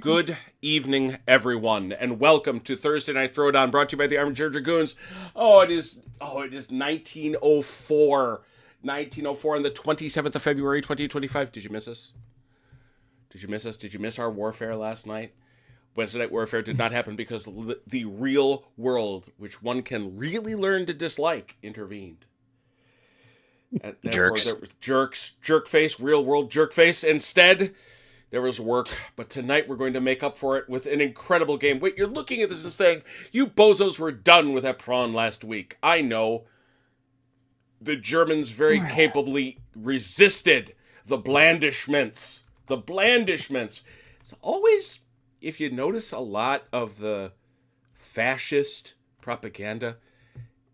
Good evening, everyone, and welcome to Thursday Night Throwdown, brought to you by the Armchair Dragoons. It is 1904. 1904 on the 27th of February, 2025. Did you miss us? Did you miss us? Did you miss our warfare last night? Wednesday Night Warfare did not happen because the real world, which one can really learn to dislike, intervened. And Jerks. Jerk face, real world jerk face. Instead, there was work, but tonight we're going to make up for it with an incredible game. Wait, you're looking at this and saying, you bozos were done with Epron last week. I know. The Germans very capably resisted the blandishments. The blandishments. It's always, if you notice a lot of the fascist propaganda,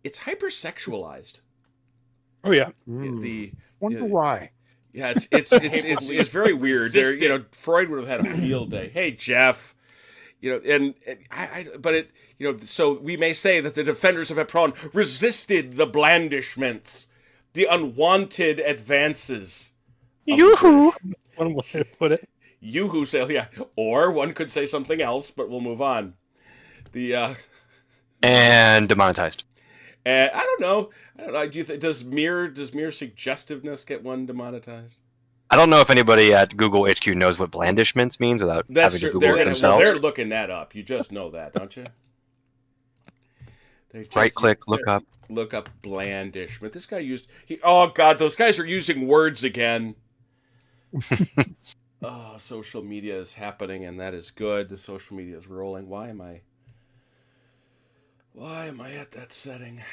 it's hypersexualized. Oh yeah. Wonder why. Yeah, it's very weird. There, Freud would have had a field day. Hey, Jeff, so we may say that the defenders of Epron resisted the blandishments, the unwanted advances. Yoo-hoo! One way to put it. Yoo-hoo, yeah. Or one could say something else, but we'll move on. And demonetized. I don't know. Do you think does mere suggestiveness get one demonetized? I don't know if anybody at Google HQ knows what blandishments means without having to Google it themselves. They're looking that up. You just know that, don't you? Right click, look up. Look up blandishment. This guy oh God, those guys are using words again. Social media is happening, and that is good. The social media is rolling. Why am I at that setting?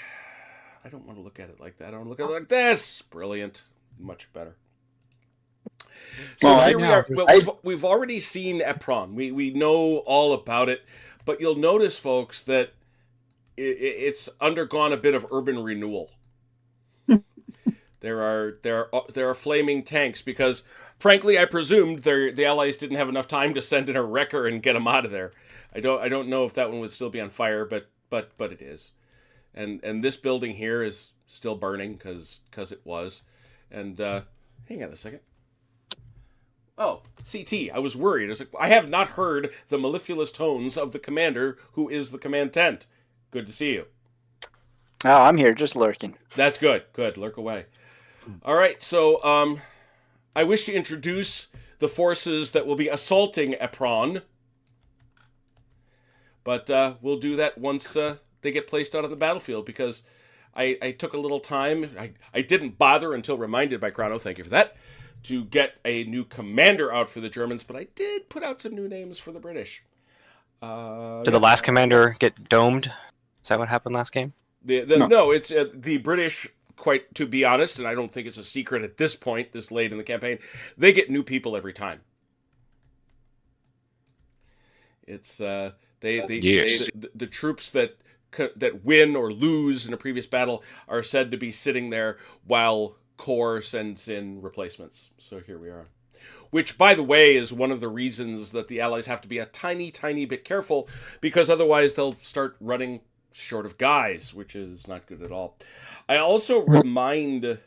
I don't want to look at it like that. I want to look at it like this. Brilliant. Much better. So here we are. We've already seen Epron. We know all about it. But you'll notice, folks, that it's undergone a bit of urban renewal. There are flaming tanks because, frankly, I presumed the Allies didn't have enough time to send in a wrecker and get them out of there. I don't know if that one would still be on fire, but it is. And this building here is still burning because it was. And hang on a second. Oh, CT. I was worried. I was like, I have not heard the mellifluous tones of the commander who is the command tent. Good to see you. Oh, I'm here, just lurking. That's good. Good. Lurk away. All right. So I wish to introduce the forces that will be assaulting Epron. But we'll do that once they get placed out on the battlefield, because I took a little time. I didn't bother until reminded by Chrono, thank you for that, to get a new commander out for the Germans, but I did put out some new names for the British. Did the last commander get domed? Is that what happened last game? No, it's the British, quite to be honest, and I don't think it's a secret at this point, this late in the campaign, they get new people every time. It's the troops that win or lose in a previous battle are said to be sitting there while Corps sends in replacements. So here we are. Which, by the way, is one of the reasons that the Allies have to be a tiny, tiny bit careful, because otherwise they'll start running short of guys, which is not good at all. I also remind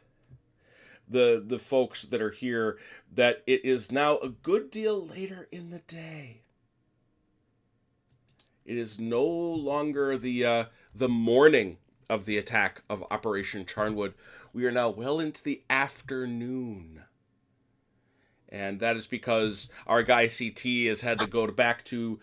the folks that are here that it is now a good deal later in the day. It is no longer the morning of the attack of Operation CHARNWOOD. We are now well into the afternoon. And that is because our guy CT has had to go back to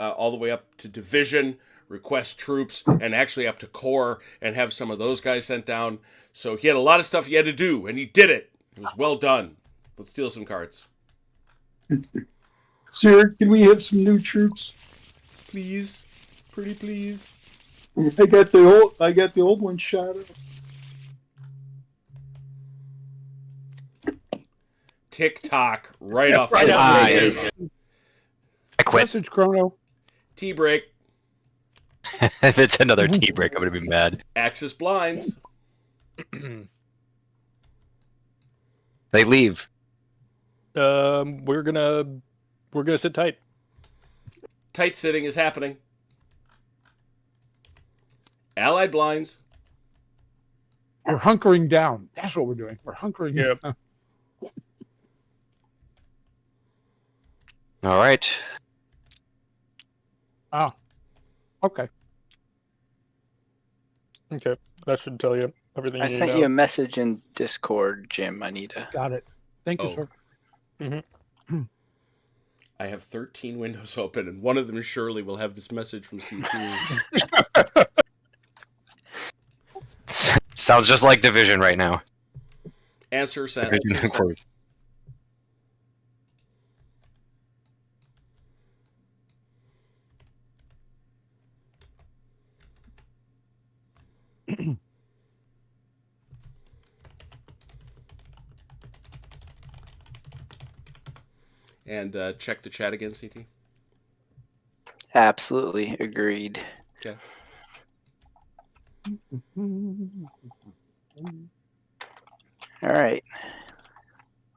all the way up to division, request troops, and actually up to Corps, and have some of those guys sent down. So he had a lot of stuff he had to do, and he did it. It was well done. Let's steal some cards. Sir, can we have some new troops? Please. Pretty please. I got the old one shot up. TikTok right off. Right off. I quit. Message Chrono. Tea break. If it's another tea break, I'm gonna be mad. Axis blinds. They leave. We're gonna sit tight. Tight sitting is happening. Allied blinds. We're hunkering down. That's what we're doing. We're hunkering down. All right. Oh. Okay. Okay, that should tell you everything I you need sent to you a know. message in Discord, Jim. I need to. Got it. Thank you, Oh. sir. I have 13 windows open, and one of them surely will have this message from CT. Sounds just like Division right now. Answer sent. Division, of course. And check the chat again, CT. Absolutely agreed. Okay. All right.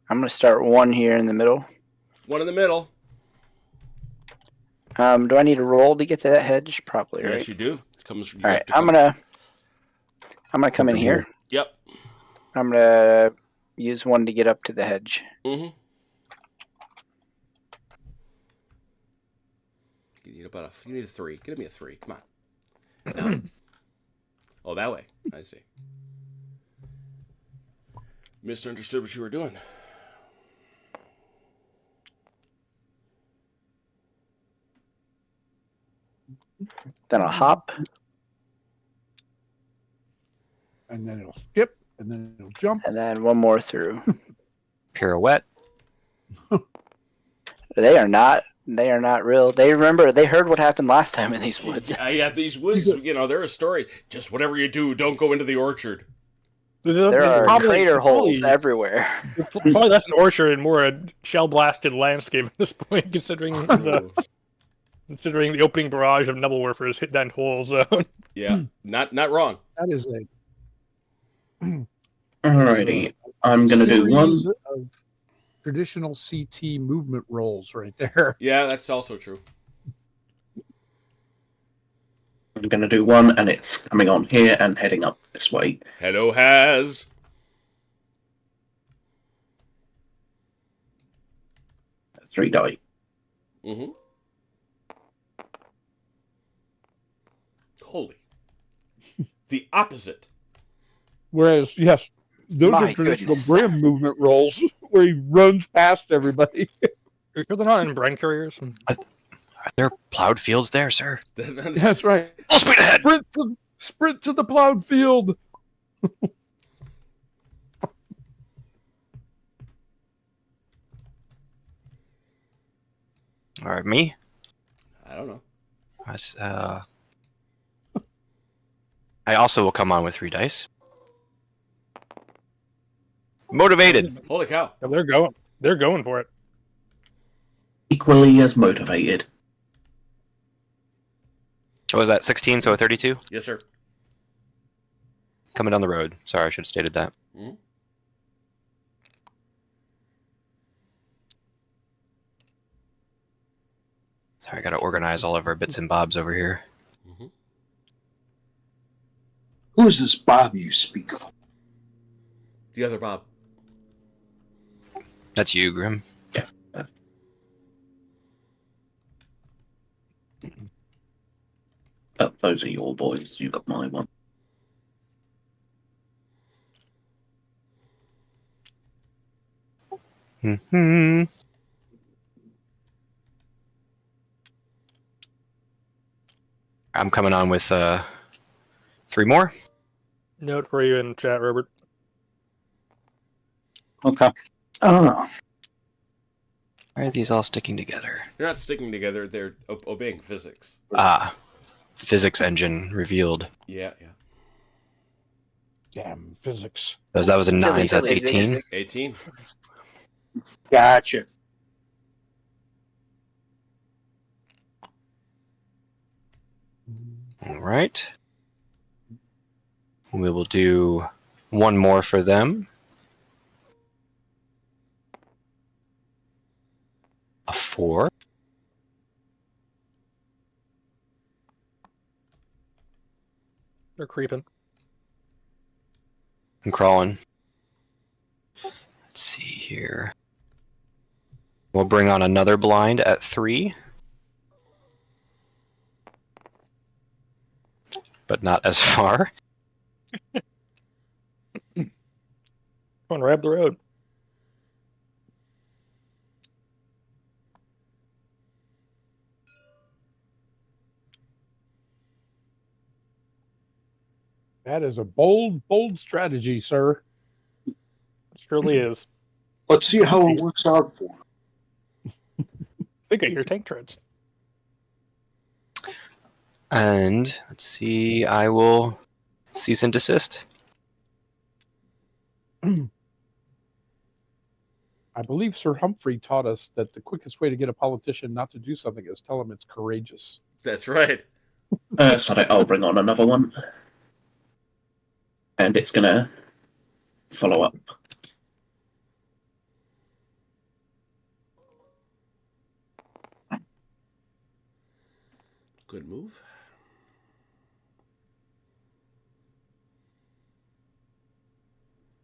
I'm going to start one here in the middle. One in the middle. Do I need a roll to get to that hedge? Probably, right? Yes, you do. It comes. All right. I'm gonna come in here. Yep. I'm gonna use one to get up to the hedge. Mm-hmm. You need a 3. Give me a 3. Come on. No. Oh, that way. I see. Misunderstood what you were doing. Then I'll hop. And then it'll skip, and then it'll jump. And then one more through. Pirouette. They are not real. They heard what happened last time in these woods. Yeah, these woods, there are stories. Just whatever you do, don't go into the orchard. There are crater holes everywhere. Probably less an orchard and more a shell-blasted landscape at this point, considering the opening barrage of Nebelwerfers hit that whole zone. Yeah, not wrong. That is a Alrighty, I'm gonna do one. series of traditional CT movement rolls right there. Yeah, that's also true. I'm gonna do one, and it's coming on here and heading up this way. Hello, Has. Three die. Mm-hmm. Holy. The opposite. Whereas, yes, those My are traditional goodness. Brim movement rolls where he runs past everybody. Are you sure they're not in Brand carriers? Are there plowed fields there, sir? That's right. Full speed ahead! Sprint to the plowed field. All right, me. I don't know. I also will come on with 3 dice. Motivated. Holy cow. Yeah, they're going. They're going for it. Equally as motivated. What was that? 16, so a 32? Yes, sir. Coming down the road. Sorry, I should have stated that. Mm-hmm. Sorry, I gotta organize all of our bits and bobs over here. Mm-hmm. Who is this Bob you speak of? The other Bob. That's you, Grim. Those are your boys. You got my one. Hmm. I'm coming on with 3 more. Note for you in chat, Robert. Okay. Oh, Why are these all sticking together? They're not sticking together. They're obeying physics. Ah, physics engine revealed. Yeah, yeah. Damn physics. Because that was a 9, so that's Physics. 18. 18. gotcha. All right. We will do 1 more for them. A 4. They're creeping. I'm crawling. Let's see here. We'll bring on another blind at 3. but not as far. Come on, right up the road. That is a bold strategy, sir. It surely is. Let's see how it works out for him. Think of your tank turrets. And let's see, I will cease and desist. I believe Sir Humphrey taught us that the quickest way to get a politician not to do something is tell him it's courageous. That's right. So I'll bring on another one. And it's going to follow up. Good move.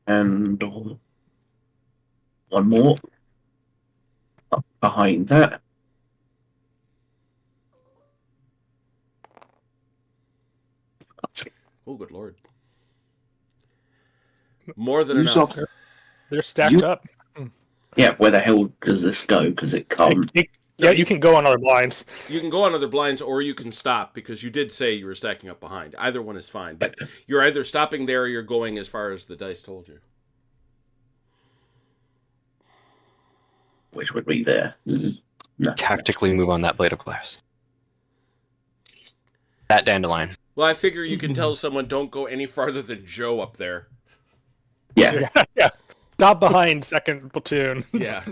And one more up behind that. Oh, good lord. More than Use enough. up- They're stacked up. Yeah, where the hell does this go? Because it can't. Yeah, you can go on other blinds. You can go on other blinds or you can stop because you did say you were stacking up behind. Either one is fine. But you're either stopping there or you're going as far as the dice told you. Which would be there. No. Tactically move on that blade of glass. That dandelion. Well, I figure you can tell someone don't go any farther than Joe up there. Yeah. Yeah. Stop behind second platoon. Yeah.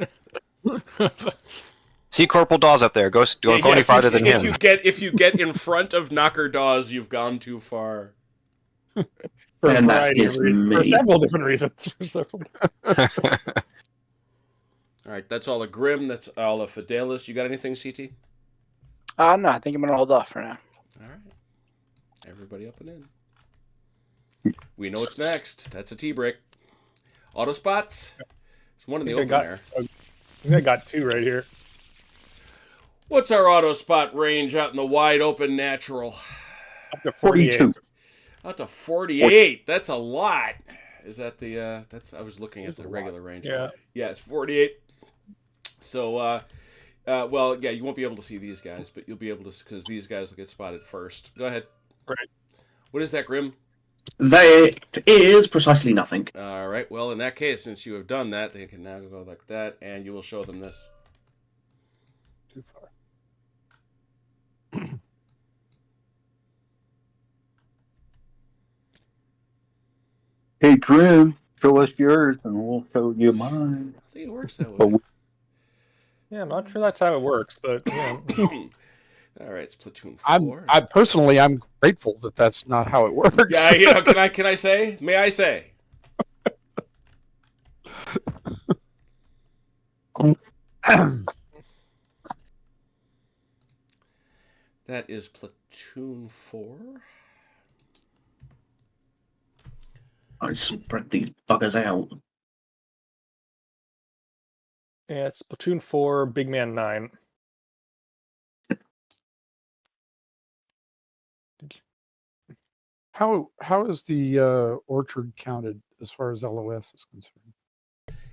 See Corporal Dawes up there. Don't go any farther than him. If you get in front of Knocker Dawes, you've gone too far. For a And that variety of is reasons. For me. several different reasons. All right, that's all a Grim. That's all a Fidelis. You got anything, CT? No, I think I'm gonna hold off for now. All right. Everybody up and in. We know what's next. That's a T-brick. Auto spots. There's one in the open there. I think I got two right here. What's our auto spot range out in the wide open natural? Up to 48. 42. Out to 48. That's a lot. Is that the that's I was looking at the regular range. Yeah. Yeah, it's 48. So well, yeah, you won't be able to see these guys, but you'll be able to because these guys will get spotted first. Go ahead. Right. What is that, Grim? That is precisely nothing. All right. Well, in that case, since you have done that, they can now go like that, and you will show them this. Too far. Hey, Grim, show us yours and we'll show you mine. I think it works that way. Yeah, I'm not sure that's how it works, but yeah. All right, it's platoon 4. I'm grateful that that's not how it works. Yeah, you know, can I say? May I say? That is platoon 4. I spread these buggers out. Yeah, it's platoon 4, big man 9. How is the orchard counted as far as LOS is concerned?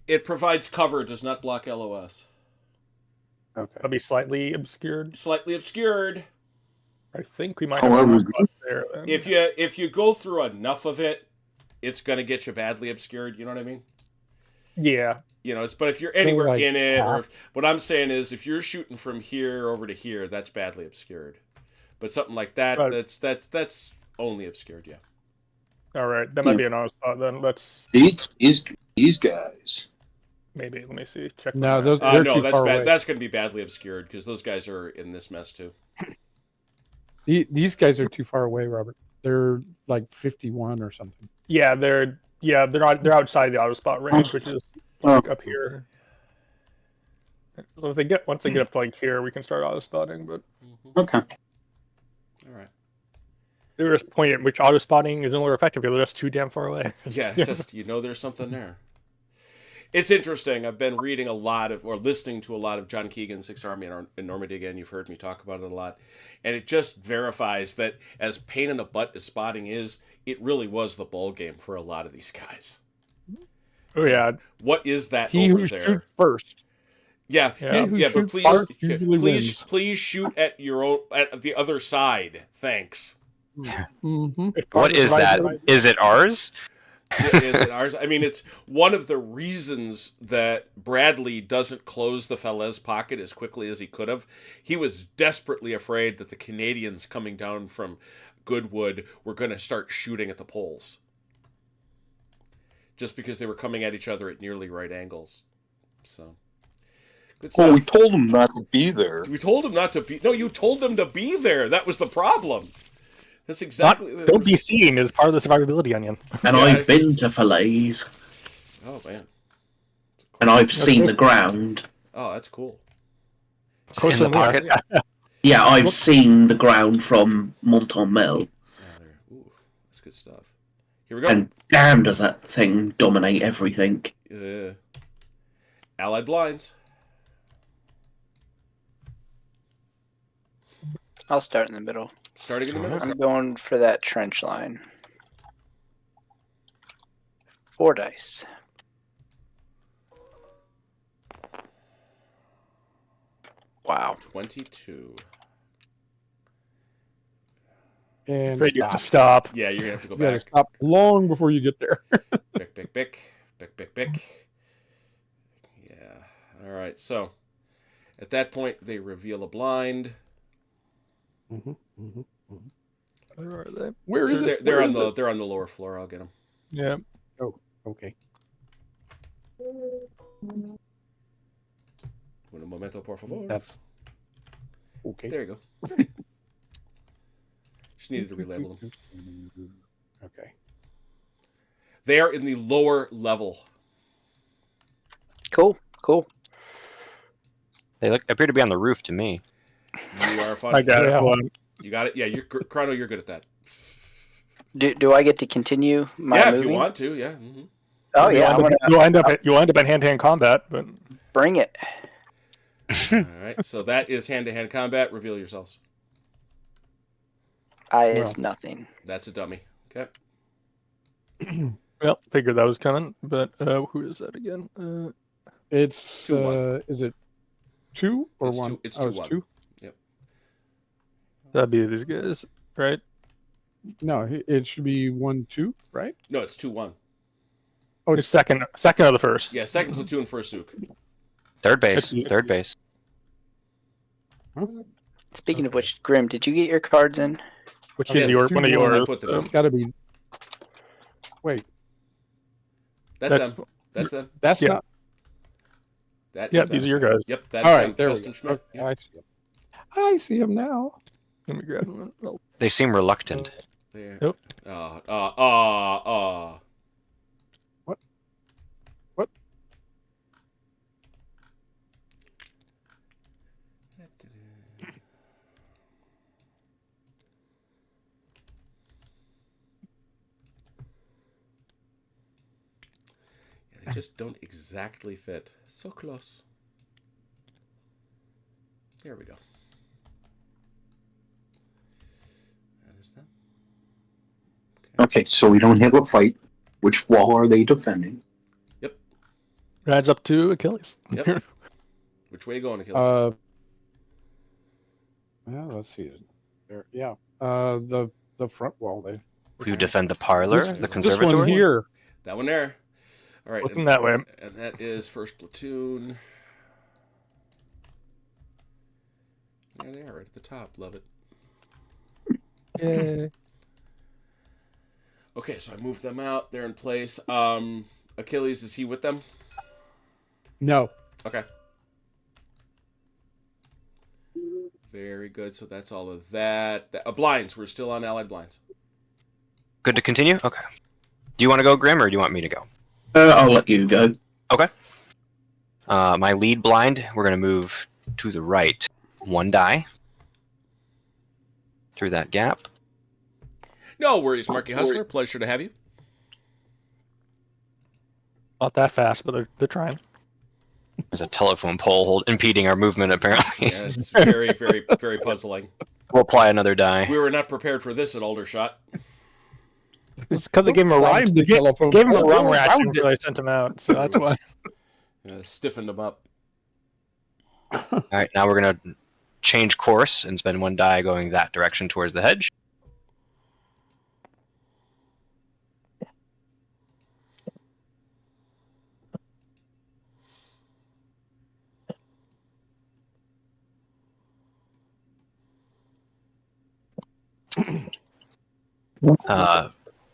It provides cover, does not block LOS. Okay. That'll be slightly obscured. Slightly obscured. I think we might have However, a spot there. Then. If you go through enough of it, it's gonna get you badly obscured. You know what I mean? Yeah. You know, but if you're anywhere like in it, or half. what I'm saying is, if you're shooting from here over to here, that's badly obscured. But something like that, Right. that's only obscured. Yeah. All right. That might be an auto spot then. Let's These guys. maybe. Let me see. Check. No, that. those they're No, too that's far bad. away. That's going to be badly obscured because those guys are in this mess too. These guys are too far away, Robert. They're like 51 or something. Yeah, they're they're outside the auto spot range, which is like up here. Well, if once they get up to like here, we can start auto spotting. But Okay. All right. they were just pointing at which auto spotting is no longer effective because they're just too damn far away. Yeah, it's just there's something there. It's interesting. I've been reading a lot of, or listening to a lot of John Keegan's Sixth Army in Normandy again. You've heard me talk about it a lot. And it just verifies that as pain in the butt as spotting is, it really was the ball game for a lot of these guys. Oh yeah, What is that He over who there? shoots first. Yeah, Yeah. He who but shoots please, first usually wins. please shoot at your own, at the other side. Thanks. Mm-hmm. What is that? Is it ours? Is it ours? I mean, it's one of the reasons that Bradley doesn't close the Falaise pocket as quickly as he could have. He was desperately afraid that the Canadians coming down from Goodwood were going to start shooting at the poles. Just because they were coming at each other at nearly right angles. So, good stuff. Well, we told him not to be there. We told him not to be... No, you told them to be there. That was the problem. That's exactly... Don't be seen is part of the survivability onion. And Yeah. I've been to Falaise, Oh, man. and I've seen the ground. Oh, that's cool. Close In the to me, pocket? yeah. Yeah, I've seen the ground from Montomel, Ooh, that's good stuff. Here we go. and damn does that thing dominate everything. Allied blinds. I'll start in the middle. Starting in the middle. I'm going for that trench line. 4 dice. Wow. 22. And Afraid you have stop. to stop. Yeah, you're going to have to go You gotta back. stop long before you get there. Bick. Yeah. All right. So, at that point, they reveal a blind. Where are they? Where is They're, it? they're Where on is the it? they're on the lower floor. I'll get them. Yeah. Okay. Un momento, por favor. That's okay. There you go. Just needed to relabel them. Okay. They are in the lower level. Cool. They appear to be on the roof to me. You are fun. I got it. Yeah. Hold on. You got it. Yeah, you're Chrono. You're good at that. Do I get to continue my Yeah, moving? if you want to. Yeah. Mm-hmm. Oh yeah, I'm gonna You'll end up in hand-to-hand combat, but bring it. All right. So that is hand-to-hand combat. Reveal yourselves. I is nothing. That's a dummy. Okay. well, figured that was coming. But who is that again? It's 2-1. is it 2 or It's 1? two- it's Oh, it's 2-1. 2. That'd be these guys, right? No, it should be 1-2, right? No, it's 2-1. Oh, It's second of the first. Yeah, second platoon, first Zook. Third base. It's- Third base. Speaking of which, Grim, did you get your cards in? Which Okay, is your it's one of 2-1. yours. I put them It's got to be. Wait, That's That's- them. That's them. that's Yeah. not. That Yeah, is these them. are your guys. Yep. That's All them. right, there we Felton go. Schmidt. Okay, Yep. I see him. I see him now. Let me grab them. Oh, They seem reluctant. There. Yep. What? Yeah, they just don't exactly fit. So close. There we go. That is them. Okay, so we don't have a fight. Which wall are they defending? rides up to Achilles. Yep. Which way you going, Achilles? Yeah, let's see it. There, yeah. The front wall there. You defend the parlor, This- the This conservatory. one here. That one there. All right. Looking that way. And that is first platoon. There they are, right at the top. Love it. Yay. Okay, so I moved them out. They're in place. Achilles, is he with them? No. Okay. Very good. So that's all of that. Blinds. We're still on allied blinds. Good to continue? Okay. Do you want to go, Grim, or do you want me to go? I'll let you go. Okay. My lead blind, we're going to move to the right. 1 die. Through that gap. No worries, Marky Hustler. Pleasure to have you. Not that fast, but they're trying. There's a telephone pole impeding our movement, apparently. Yeah, it's very, very, very puzzling. We'll apply another die. We were not prepared for this at Aldershot. It's because they gave him a rum. Climbed the telephone Gave him a pole rum around ration it. before they sent him out, so that's why. Stiffened them up. All right, now we're going to change course and spend 1 die going that direction towards the hedge.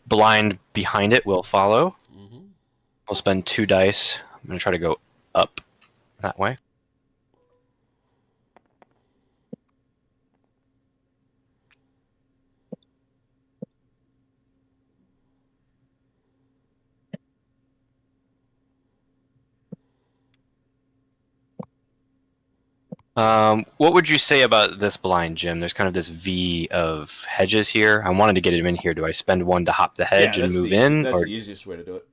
Blind behind it will follow. Mm-hmm. We'll spend 2 dice. I'm going to try to go up that way. What would you say about this blind, Jim? There's kind of this V of hedges here. I wanted to get him in here. Do I spend 1 to hop the hedge and move in? That's Or... the easiest way to do it.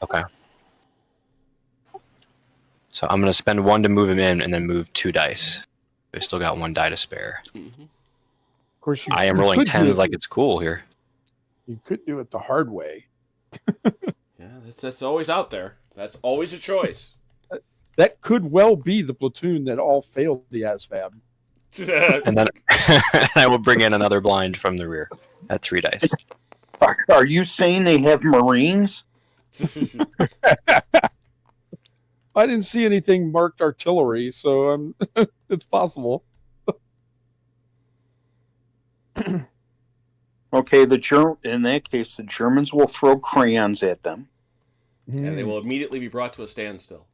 Okay. So I'm going to spend 1 to move him in and then move 2 dice. We still got 1 die to spare. Mm-hmm. Of course, I am rolling 10s like it's cool here. You could do it the hard way. Yeah, that's always out there. That's always a choice. That could well be the platoon that all failed the ASVAB. And then I will bring in another blind from the rear at 3 dice. Are you saying they have Marines? I didn't see anything marked artillery, so it's possible. Okay, in that case, the Germans will throw crayons at them. And they will immediately be brought to a standstill.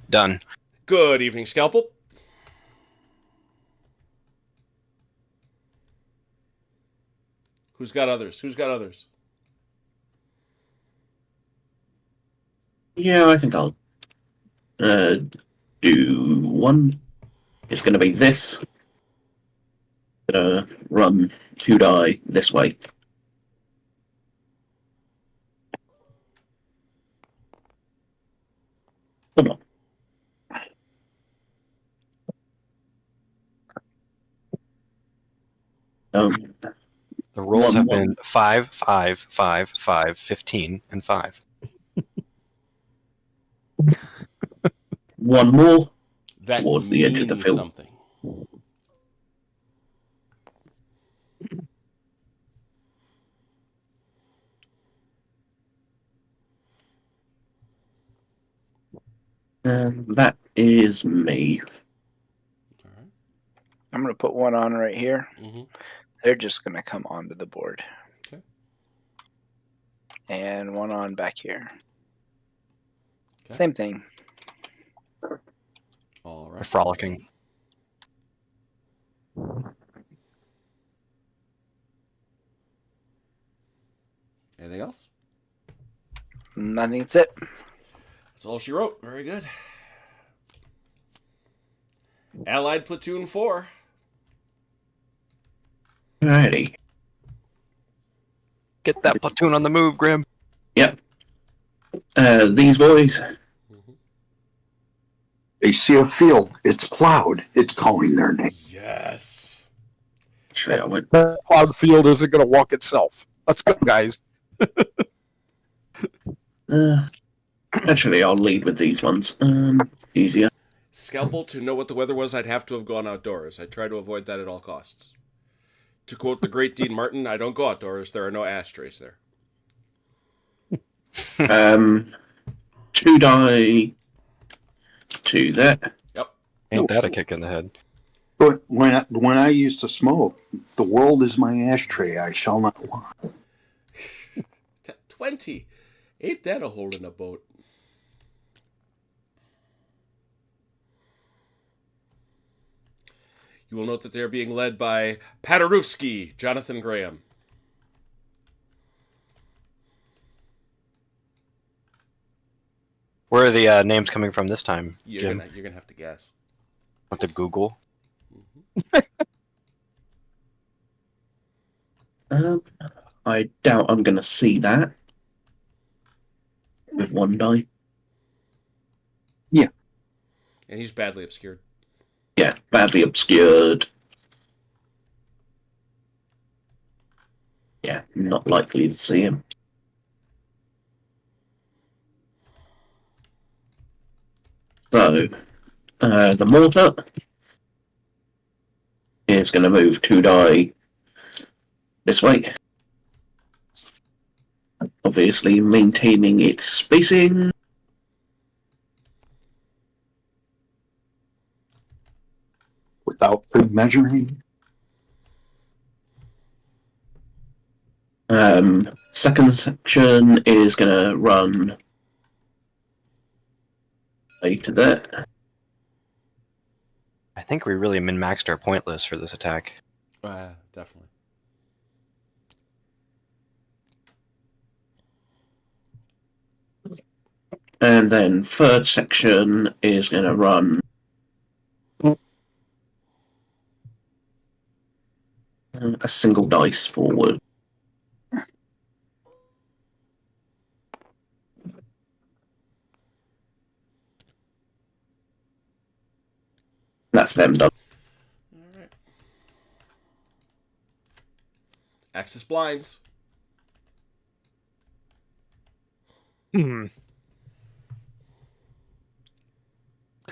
Done. Good evening, Scalpel. Who's got others? Yeah, I think I'll do 1. It's going to be this. Run 2 die this way. Come on. The rolls have 1, been 5, 5, 5, 5, 15, and 5. 1 more. That Towards the edge of the means field. something. That is me. All right. I'm going to put 1 on right here. Mm-hmm. They're just going to come onto the board. Okay. And 1 on back here. Okay. Same thing. All We're right. frolicking. Anything else? I think that's it. That's all she wrote. Very good. Allied Platoon 4. Alrighty. Get that platoon on the move, Grim. Yep. These boys. They see a field. It's plowed. It's calling their name. Yes. Actually, I went. Plowed field isn't going to walk itself. Let's go, guys. Actually, I'll lead with these ones. Easier. Scalpel, to know what the weather was, I'd have to have gone outdoors. I try to avoid that at all costs. To quote the great Dean Martin, I don't go outdoors. There are no ashtrays there. 2 die to that. Yep. Ain't that a kick in the head? But when I used to smoke, the world is my ashtray. I shall not want. 20. Ain't that a hole in a boat? You will note that they're being led by Paderewski, Jonathan Graham. Where are the names coming from this time, You're Jim? gonna have to guess. With the Google? I doubt I'm going to see that. one die. And he's badly obscured. Yeah, badly obscured. Yeah, not likely to see him. So, the mortar is going to move 2 die this way. Obviously, maintaining its spacing. Without measuring. Second section is going to run to that. I think we really min-maxed our point list for this attack. Definitely. And then third section is going to run a single dice forward. That's them done. All right. Axis blinds. Can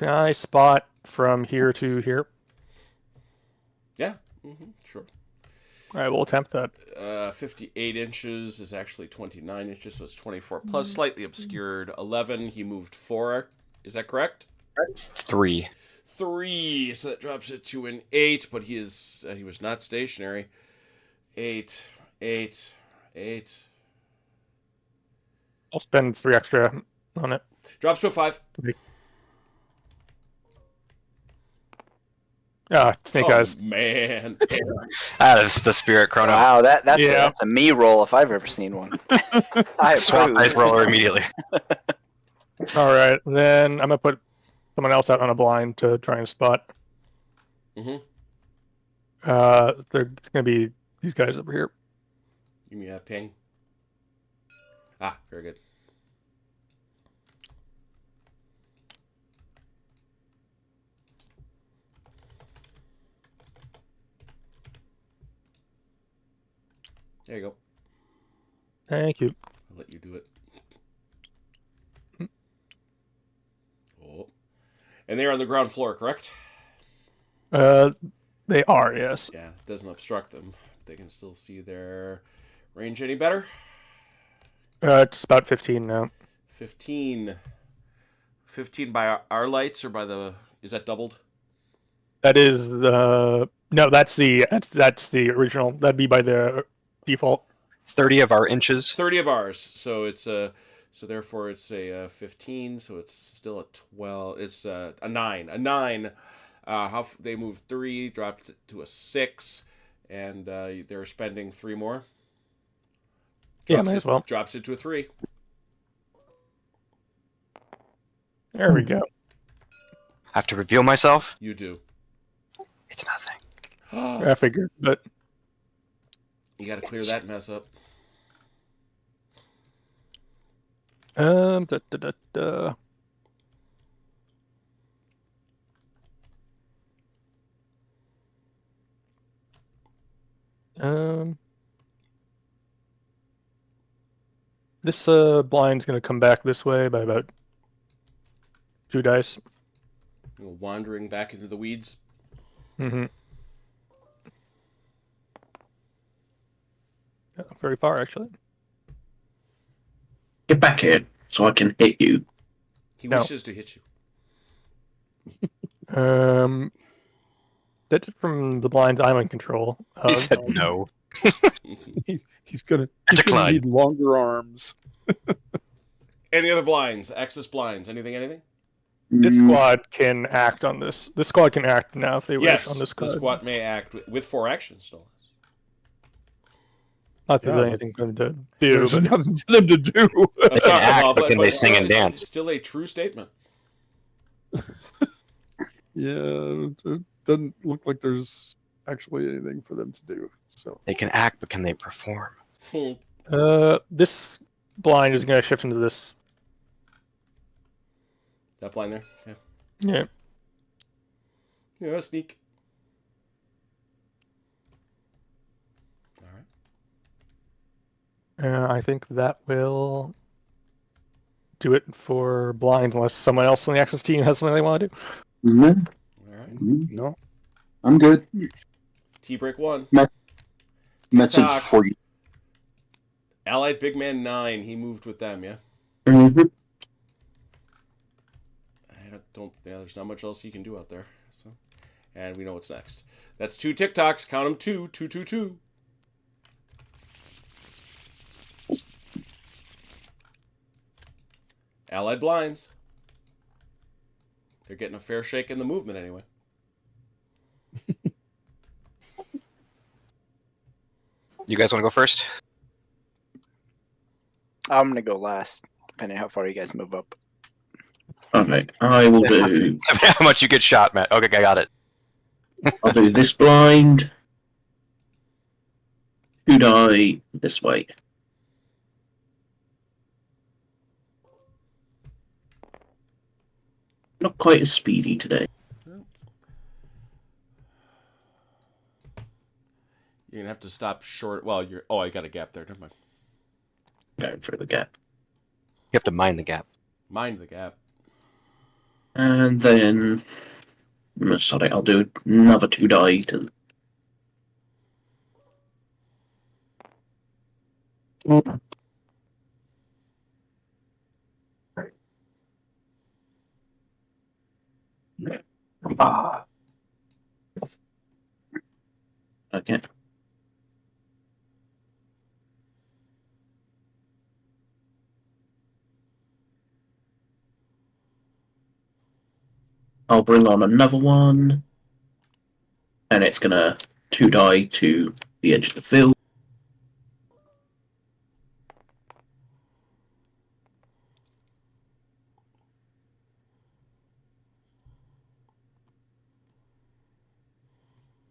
I spot from here to here? Yeah. Sure. All right, we'll attempt that. 58 inches is actually 29 inches, so it's 24 plus slightly obscured. 11. He moved 4. Is that correct? 3. 3. So that drops it to an 8. But he was not stationary. 8. 8. 8. I'll spend 3 extra on it. Drops to a 5. Snake eyes. Man. That's the spirit chrono. Wow, that's Yeah. that's a me roll if I've ever seen one. I Swap approve. dice roller immediately. All right, then I'm gonna put someone else out on a blind to try and spot. Mm-hmm. They're gonna be these guys over here. Give me a ping. Ah, very good. There you go. Thank you. I'll let you do it. Oh. And they're on the ground floor, correct? They are, yes. Yeah, it doesn't obstruct them. They can still see their range any better. It's about 15 now. 15. 15 by our lights or by the... Is that doubled? That is the... No, that's the original. That'd be by the default. 30 of our inches. 30 of ours. So it's a... So therefore it's a 15, so it's still a 12. It's a 9. A 9. They moved 3, dropped it to a 6, and they're spending 3 more. Yeah, might as well. Drops it to a 3. There we go. I have to reveal myself. You do. It's nothing. I figured, but You got to clear that mess up. da, da, da, da. This blind's gonna come back this way by about 2 dice. Wandering back into the weeds. Mm-hmm. Not very far, actually. Get back here so I can hit you. He No. wishes to hit you. That's from the blind I'm in control. He said no. He's gonna Decline. need longer arms. Any other blinds? Access blinds? Anything? This squad can act on this. This squad can act now if they wish Yes, on this the squad. squad may act with 4 actions still. Not that Yeah, there's anything going to do, There's but nothing for them to do. They can act, but can they sing and dance? Still a true statement. Yeah, it doesn't look like there's actually anything for them to do. So They can act, but can they perform? this blind is going to shift into this That blind there? Okay. Yeah. Yeah, sneak. All right. I think that will do it for blind, unless someone else on the Access team has something they want to do. Mhm. All right. No. I'm good. T break 1. Message TikTok. for you. Allied Big Man 9. He moved with them, yeah? Mm-hmm. There's not much else you can do out there. So, and we know what's next. That's 2 TikToks. Count them 2. 2, 2, 2. Allied blinds. They're getting a fair shake in the movement anyway. You guys want to go first? I'm gonna go last, depending on how far you guys move up. Okay, I will do. How much you get shot, Matt? Okay, I got it. I'll do this blind. 2 die this way. Not quite as speedy today. You're gonna have to stop short. Well, you're. Oh, I got a gap there. Never mind. Going through the gap. You have to mind the gap. Mind the gap. And then. Sorry, I'll do another 2 die to. Okay. I'll bring on another one. And it's gonna 2 die to the edge of the field.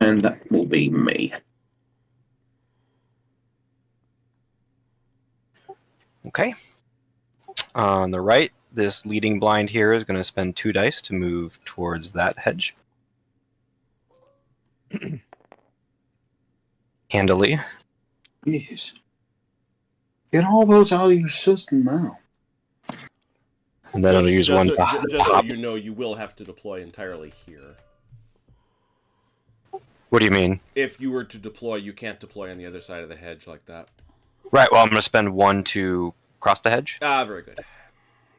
And that will be me. Okay. On the right, this leading blind here is going to spend 2 dice to move towards that hedge. Handily. Jeez. Get all those out of your system now. And then I'll use one to Just so pop. you know, you will have to deploy entirely here. What do you mean? If you were to deploy, you can't deploy on the other side of the hedge like that. Right, well, I'm going to spend 1 to cross the hedge. Ah, very good.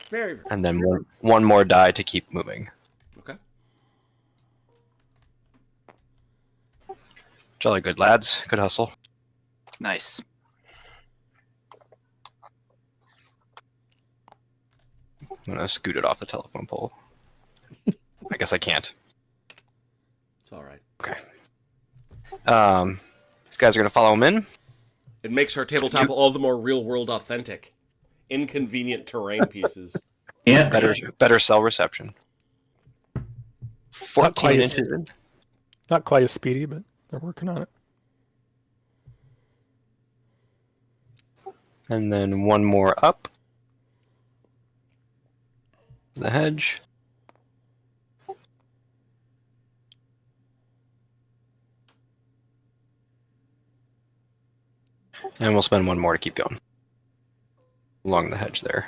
Very, very And then one more die to keep moving. Okay. Jolly good, lads. Good hustle. Nice. I'm going to scoot it off the telephone pole. I guess I can't. It's all right. Okay. These guys are going to follow him in. It makes our tabletop all the more real-world authentic. Inconvenient terrain pieces. Yeah. Better cell reception. 14 quite into... Not quite as speedy, but they're working on it. And then one more up. The hedge. And we'll spend 1 more to keep going. Along the hedge there.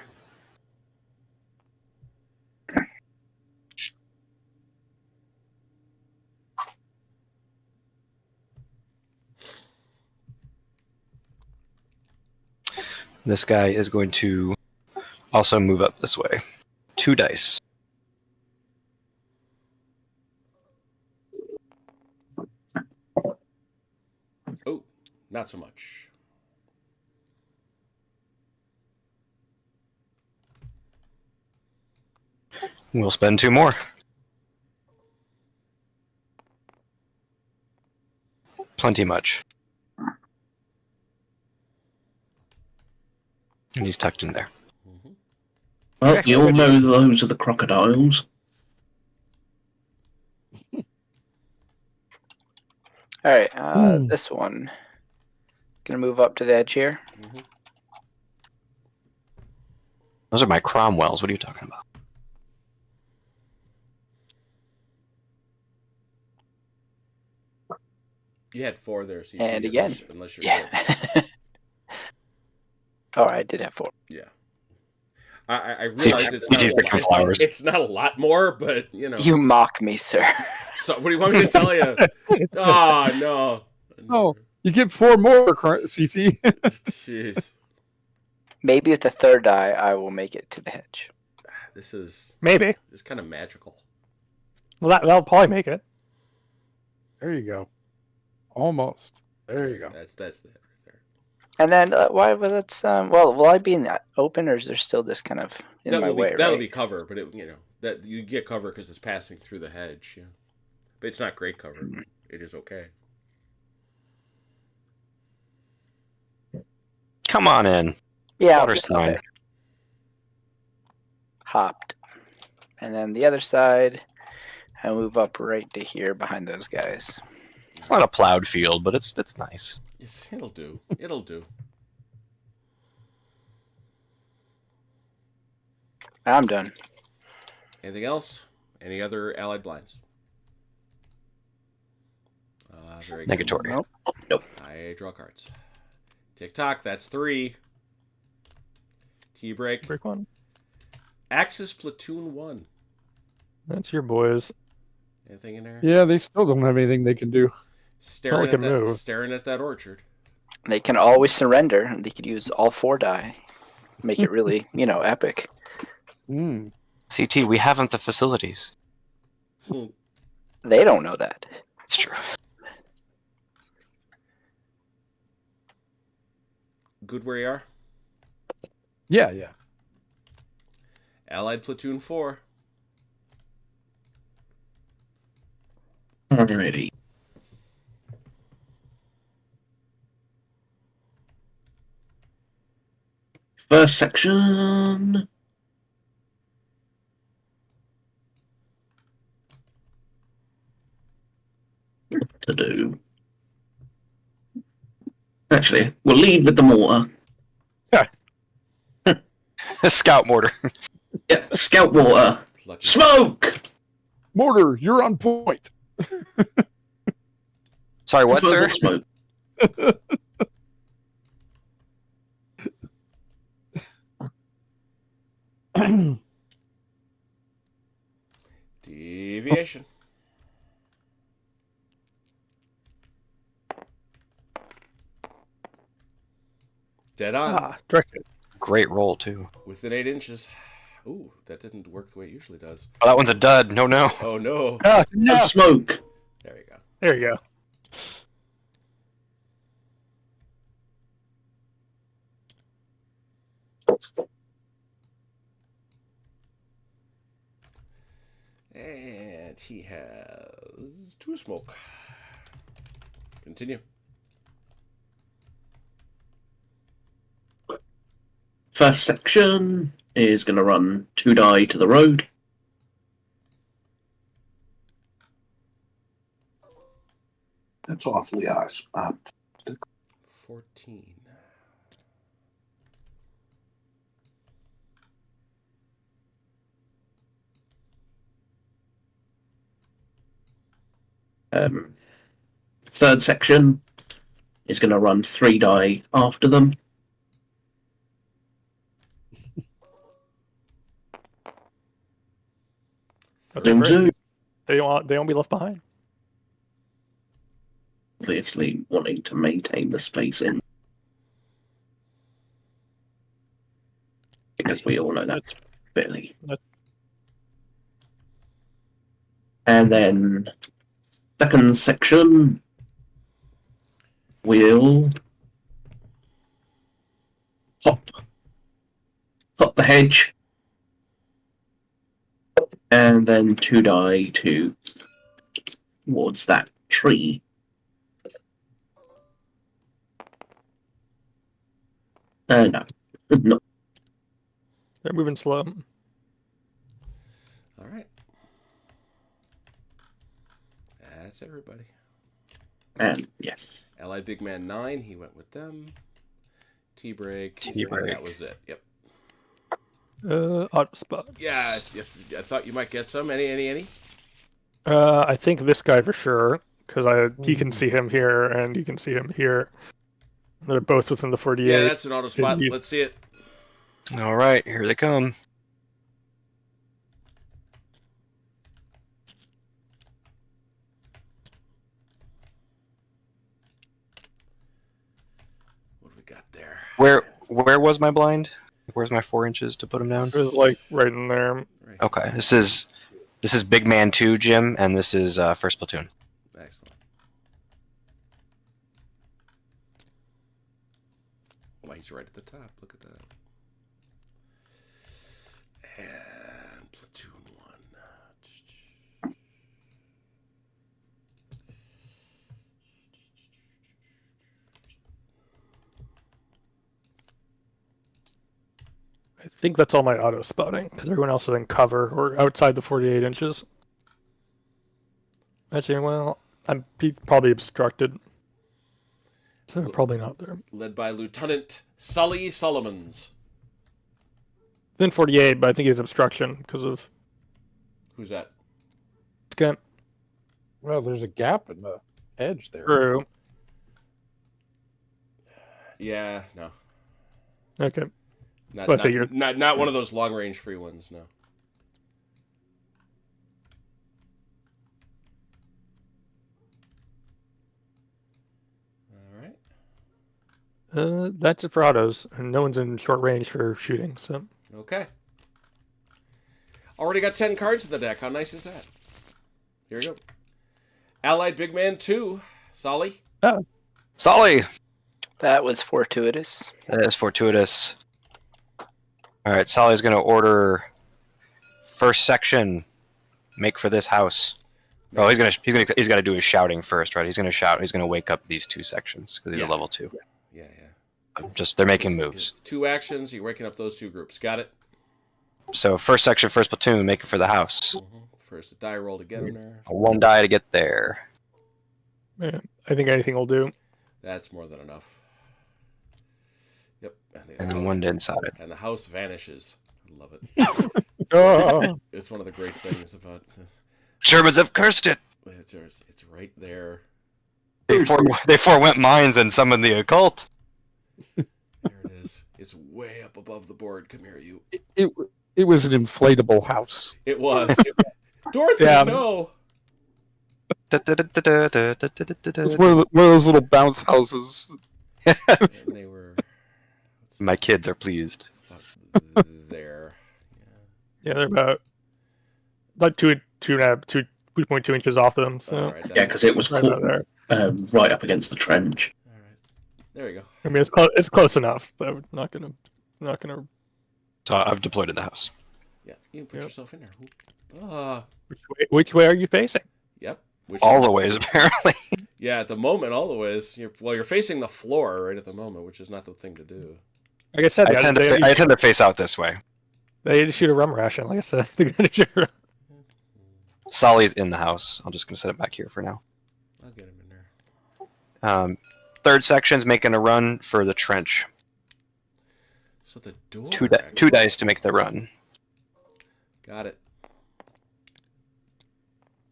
This guy is going to also move up this way. 2 dice. Oh, not so much. We'll spend 2 more. Plenty much. And he's tucked in there. Mm-hmm. Well, you all know those are the crocodiles. All right, this one. Gonna move up to the edge here. Mm-hmm. Those are my Cromwells. What are you talking about? You had 4 there, CT, And again. unless you're good. Oh, I did have 4. Yeah. I realize it's not a lot more, but you know. You mock me, sir. So what do you want me to tell you? Oh no. Oh, you get 4 more, CT. Jeez. Maybe with the 3rd die, I will make it to the hedge. This is Maybe. It's kind of magical. Well, that'll probably make it. There you go. Almost. There you go. That's it right there. And then why? Well, that's will I be in the open, or is there still this kind of in my way? That'll right? be cover, but that you get cover because it's passing through the hedge. Yeah, but it's not great cover. Mm-hmm. It is okay. Come on in. Yeah, Water's fine. Okay. Hopped, and then the other side, I move up right to here behind those guys. It's not a plowed field, but it's nice. It'll do. It'll do. I'm done. Anything else? Any other allied blinds? Very good. Negatory. Nope. I draw cards. Tick-tock, that's 3. T-break. Break 1. Axis Platoon 1. That's your boys. Anything in there? Yeah, they still don't have anything they can do. Staring at that orchard. They can always surrender. They could use all 4 die. Make it really, epic. Mm. CT, we haven't the facilities. They don't know that. It's true. Good where you are? Yeah. Allied Platoon 4. Alrighty. First section. What to do? Actually, we'll lead with the mortar. Scout mortar. Yeah, scout mortar. Lucky. Smoke! Mortar, you're on point. Sorry, what, sir? Smoke. Deviation. Dead on. Directed. Great roll, too. Within 8 inches. Ooh, that didn't work the way it usually does. Oh, that one's a dud. No. Oh, no. No smoke. There you go. There you go. And he has 2 smoke. Continue. First section is going to run 2 die to the road. That's awfully optimistic. 14. Third section is going to run 3 die after them. Okay, great. They won't be left behind. Obviously wanting to maintain the spacing. Because we all know that's fairly. And then second section will hop the hedge. And then 2 die towards that tree. No. No. They're moving slow. All right. That's everybody. And yes. Allied Big Man 9, he went with them. T-break. T-break. That was it. Yep. Odd spots. Yeah, I thought you might get some. Any? I think this guy for sure. because he can see him here and you can see him here. They're both within the 48. Yeah, that's an auto spot. Let's see it. All right, here they come. What do we got there? Where was my blind? Where's my 4 inches to put him down? It was like right in there. Right. Okay, this is Big Man 2, Jim, and this is First Platoon. Excellent. Well, he's right at the top. Look at that. And platoon 1. I think that's all my auto spotting because everyone else is in cover or outside the 48 inches. Actually, well, I'm probably obstructed, so probably not there. Led by Lieutenant Sully Solomons. Then 48, but I think he's obstruction because of Who's that? Skent. Well, there's a gap in the edge there. True. Yeah, no. Okay. Not, Well, I not, figured. not one of those long range free ones, no. All right. That's it for autos, and no one's in short range for shooting. So Okay. Already got 10 cards in the deck. How nice is that? Here we go. Allied Big Man 2. Solly. Solly! That was fortuitous. That is fortuitous. All right, Solly's going to order first section. Make for this house. Oh, he's got to do his shouting first, right? He's going to shout. He's going to wake up these 2 sections because he's a level 2. Yeah. They're making moves. 2 actions. You're waking up those 2 groups. Got it? So first section, first platoon, make it for the house. First, a die roll to get him there. A 1 die to get there. yeah, I think anything will do. That's more than enough. Yep. And then 1 to inside. And the house vanishes. I love it. Oh, It's one of the great things about this. Germans have cursed it. It's right there. They forewent mines and summoned the occult. There it is. It's way up above the board. Come here, you. It was an inflatable house. It was. Dorothy, Yeah. no. It was one of those little bounce houses. And they were My kids are pleased. about there. yeah, they're about 2.2 inches off them. So All right, Yeah, because it was right caught about there. right up against the trench. All right. There you go. I mean, it's close enough, but I'm not gonna. So I've deployed in the house. Yeah, you can put Yep. yourself in there. Which way are you facing? Yep. All the ways, apparently. Yeah, at the moment, all the ways. You're facing the floor right at the moment, which is not the thing to do. Like I said, I tend to face out this way. they had to shoot a rum ration. Like I said, they had to shoot a- Solly's in the house. I'm just going to set it back here for now. I'll get him in there. Third section's making a run for the trench. So the door. 2 dice to make the run. Got it.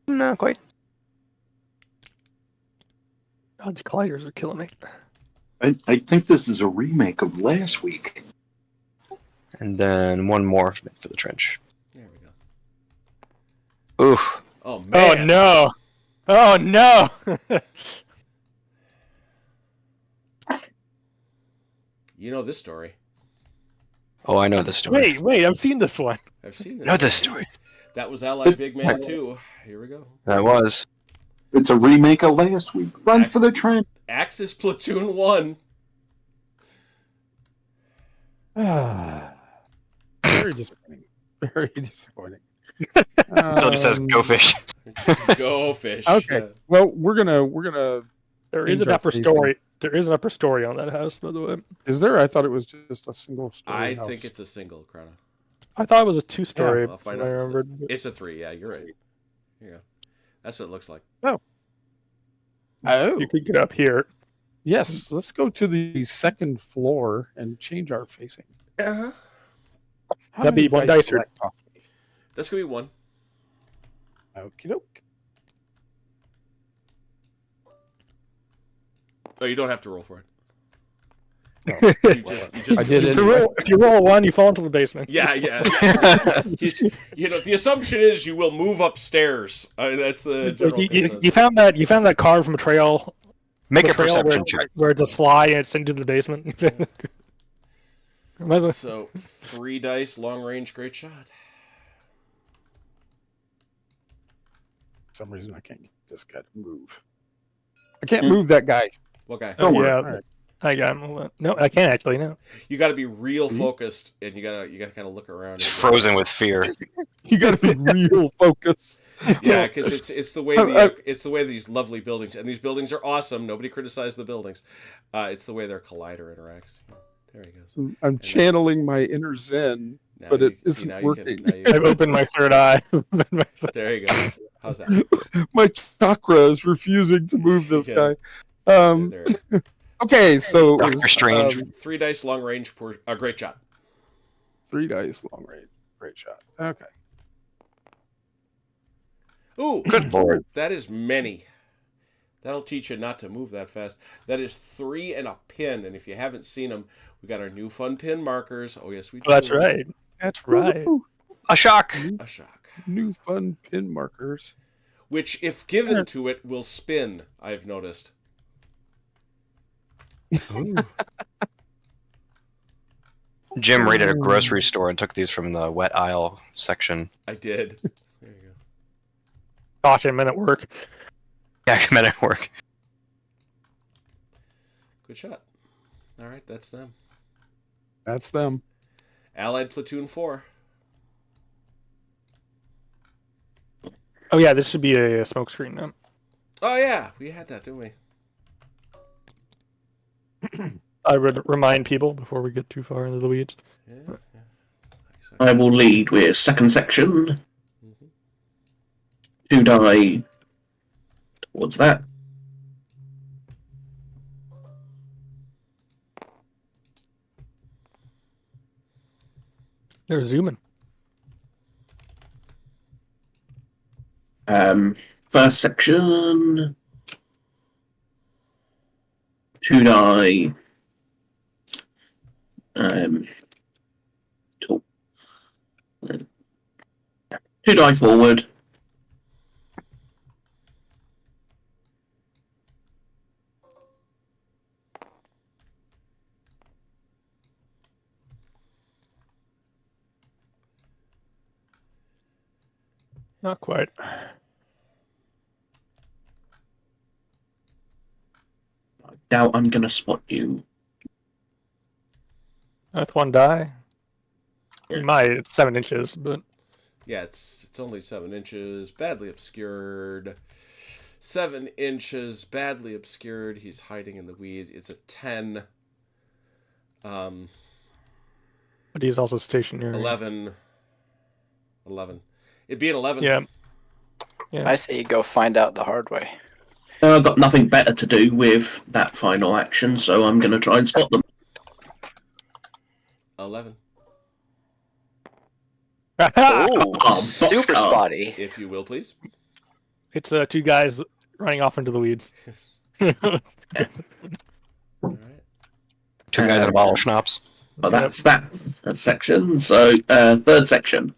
Not quite. God, these colliders are killing me. I think this is a remake of last week. And then 1 more for the trench. There we go. Oof. Oh man. Oh no! Oh no! You know this story. Oh, I know this story. Wait! I've seen this one. I've seen it. I know this story. That was Allied Big Man 2. Here we go. That was. It's a remake of last week. Run for the trench. Axis Platoon 1. Very disappointing. Very disappointing. Bill just says, "Go fish." Go fish. Okay. Well, we're gonna. There is an Change our upper facing. story. There is an upper story on that house, by the way. Is there? I thought it was just a single story. I house. think it's a single, Chrono. I thought it was a 2-story. Yeah, I'll find I out. remembered. It's a 3. Yeah, you're right. Yeah, that's what it looks like. Oh, You could get up here. yes. Let's go to the second floor and change our facing. Uh-huh. How That'd be many one dice or- select off me? That's gonna be 1. Okie doke. Oh, you don't have to roll for it. No. You just I did If it. you roll a 1, you fall into the basement. Yeah. You know, the assumption is you will move upstairs. That's the general consensus. You found that card from a trail. Make from a trail perception check. where it's a slide and it's into the basement. So 3 dice, long range, great shot. For some reason I can't get this guy to move. I can't move that guy. What guy? Don't worry. Yeah. All right. I got him. No, I can't actually. No. You got to be real focused, and you gotta kind of look around. He's frozen with fear. You got to be real focused. Yeah, because it's the way it's the way these lovely buildings, and these buildings are awesome. Nobody criticized the buildings. It's the way their collider interacts. There he goes. I'm channeling my inner Zen, Now but you- it see, isn't now you working. Can, now you I've opened my third eye. there you go. How's that? My chakra is refusing to move this Yeah. guy. There. Okay, so it Doctor was, Strange. 3 dice, long range, great shot. 3 dice, long range, great shot. Okay. Ooh, Good lord. that is many. That'll teach you not to move that fast. That is 3 and a pin, and if you haven't seen them, we got our new fun pin markers. Oh yes, we do. That's right. That's right. Ooh, A shock. A shock, new fun pin markers. which if given to it will spin. I've noticed. Jim raided a grocery store and took these from the wet aisle section. I did. There you go. Gosh, I'm at work. Yeah, I met at work. Good shot. All right, that's them. That's them. Allied Platoon 4. Oh yeah, this should be a smoke screen now. Oh yeah, we had that, didn't we? I would remind people before we get too far into the weeds. Yeah. I will lead with second section. Mhm. 2 die towards that. They're zooming. First section. 2 die. Two. 2 die forward. Not quite. I doubt I'm gonna spot you. With 1 die. Yeah. You might. It's 7 inches, but Yeah, it's only 7 inches, badly obscured. 7 inches, badly obscured. He's hiding in the weeds. It's a 10. but he's also stationary. 11. 11. It'd be an 11. Yeah. Yeah. I say you go find out the hard way. I've got nothing better to do with that final action, so I'm gonna try and spot them. 11, Oh, super boxcar. spotty. if you will, please. It's 2 guys running off into the weeds. All right. 2 guys in a bottle of schnapps. But that's that section. So, third section.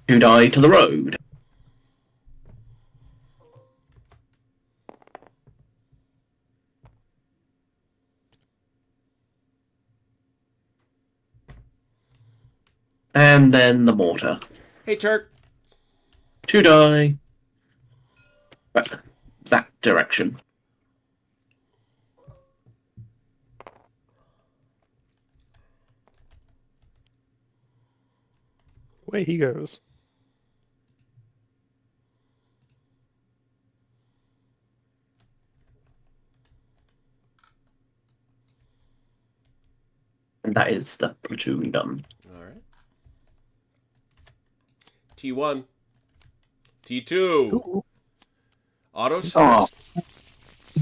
2 die to the road. And then the mortar. Hey, Turk. 2 die. That direction. Away he goes. And that is the platoon done. All right. T1. T2. Ooh. Autos. Oh.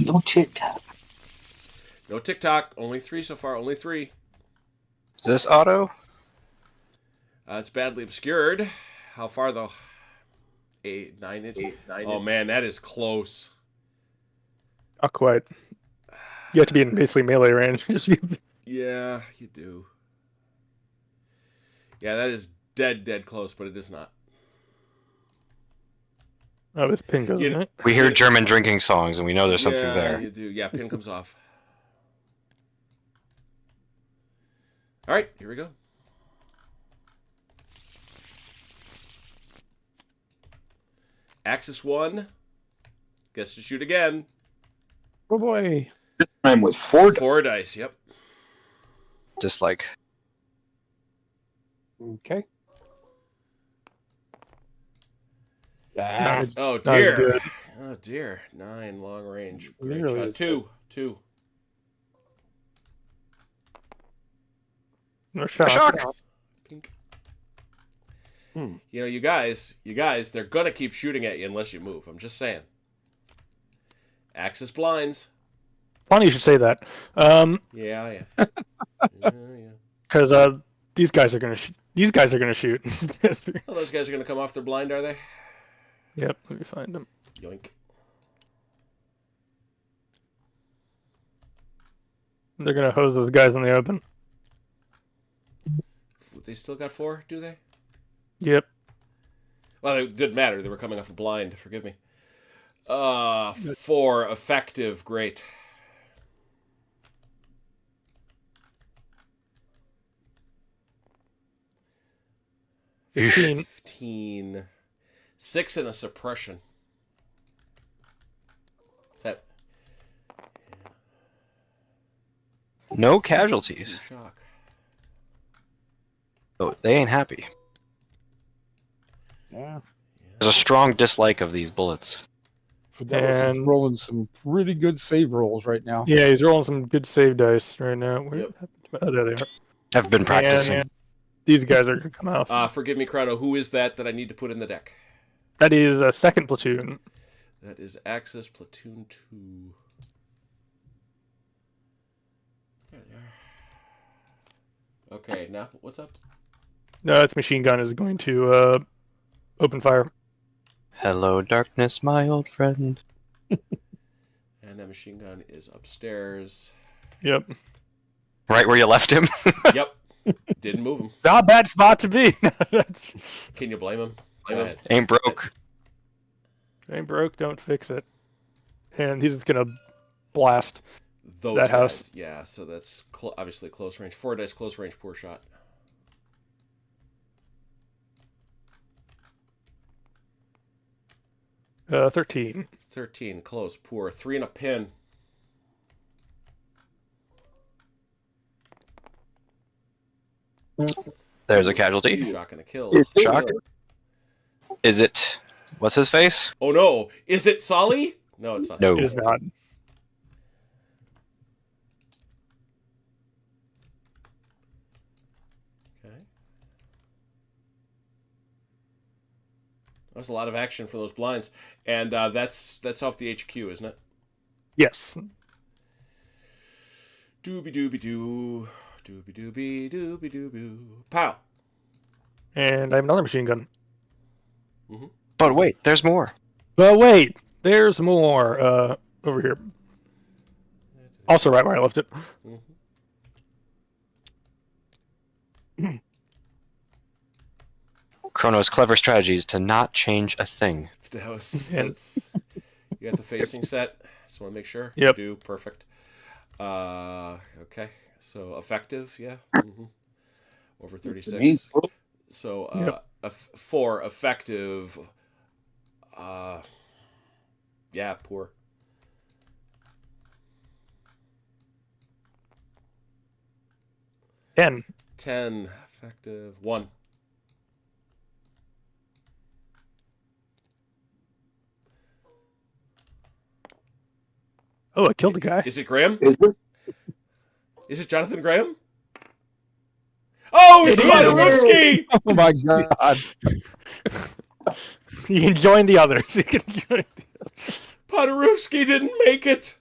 No TikTok. No TikTok. Only 3 so far. Only 3. Is this auto? It's badly obscured. How far though? 8, 9 inches. Oh man, that is close. Not quite. You have to be in basically melee range. Yeah, you do. Yeah, that is dead close, but it is not. Oh, it's pink, isn't You- it? We hear German drinking songs, and we know there's something Yeah, there. you do. Yeah, pin comes off. All right, here we go. Axis 1 gets to shoot again. Oh boy. This time with 4 dice. 4 dice, yep. Just like Okay. Nice. Oh, That was dear. good. Oh, dear. 9 long range. Great Nearly shot. as 2. No shot. shock. Pink. Hmm. You know, you guys, they're gonna keep shooting at you unless you move. I'm just saying. Axis blinds. Funny you should say that. Yeah. Because these guys are gonna shoot. Oh, those guys are gonna come off their blind, are they? Yep. Let me find them. Yoink. They're gonna hose those guys in the open. They still got 4, do they? Yep. Well, it didn't matter. They were coming off a blind. Forgive me. 4 effective. Great. Eesh. 15. 6 and a suppression. Is that No casualties. shock? Oh, they ain't happy. Yeah. There's a strong dislike of these bullets. Fidelis is And- rolling some pretty good save rolls right now. Yeah, he's rolling some good save dice right now. Where Yep. Oh, there they are. I've been practicing. And these guys are gonna come out. Forgive me, Chrono. Who is that I need to put in the deck? That is the second platoon. That is Axis Platoon 2. There they are. Okay, now what's up? No, its machine gun is going to open fire. Hello, darkness, my old friend. And that machine gun is upstairs. Yep. Right where you left him. Yep. Didn't move him. Not a bad spot to be. That's- Can you blame him? Go ahead. Ain't broke. Ain't broke, don't fix it. And he's gonna blast. Those That guys. house. Yeah, so that's obviously close range. 4 dice, close range, poor shot. Uh, 13. 13, close, poor. 3 and a pin. There's a casualty. Shock and a kill. Shock. Is it? What's his face? Oh no! Is it Solly? No, it's not. No. It is not. Okay. There's a lot of action for those blinds, and that's off the HQ, isn't it? Yes. Doobie doobie doo, doobie doobie doobie doobie. Pow! And I have another machine gun. But wait, there's more. But wait, there's more. Over here. Also right where I left it. Chrono's clever strategy is to not change a thing. That's you got the facing set. Just want to make sure. Yep. You do perfect. Okay. So effective, yeah. Over 36. So Yep. 4 effective. Yeah, poor. Ten. 10 effective. 1. Oh, I killed the guy. Is it Graham? Is it? Is it Jonathan Graham? Oh, it's It is. Podorowski! Oh my god. You can join the others. You can join the others. Podorowski didn't make it.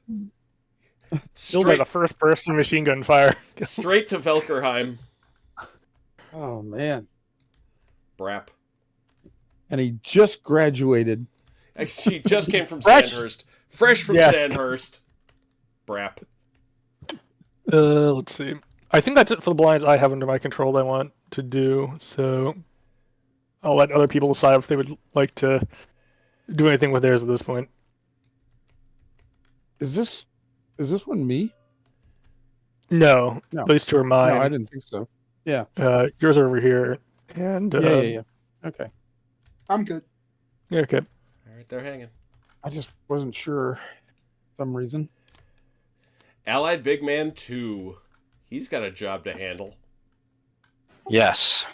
Killed by the first person machine gun fire. Straight to Velkerheim. Oh man. Brap. And he just graduated. He just came from Fresh. Sandhurst. Fresh from Yeah. Sandhurst. Brap. Let's see. I think that's it for the blinds I have under my control that I want to do, so I'll let other people decide if they would like to do anything with theirs at this point. Is this one me? No, No. these two are mine. No, I didn't think so. Yeah. Yours are over here, and Yeah. Okay. I'm good. yeah, okay. All right, they're hanging. I just wasn't sure for some reason. Allied Big Man 2. He's got a job to handle. Yes.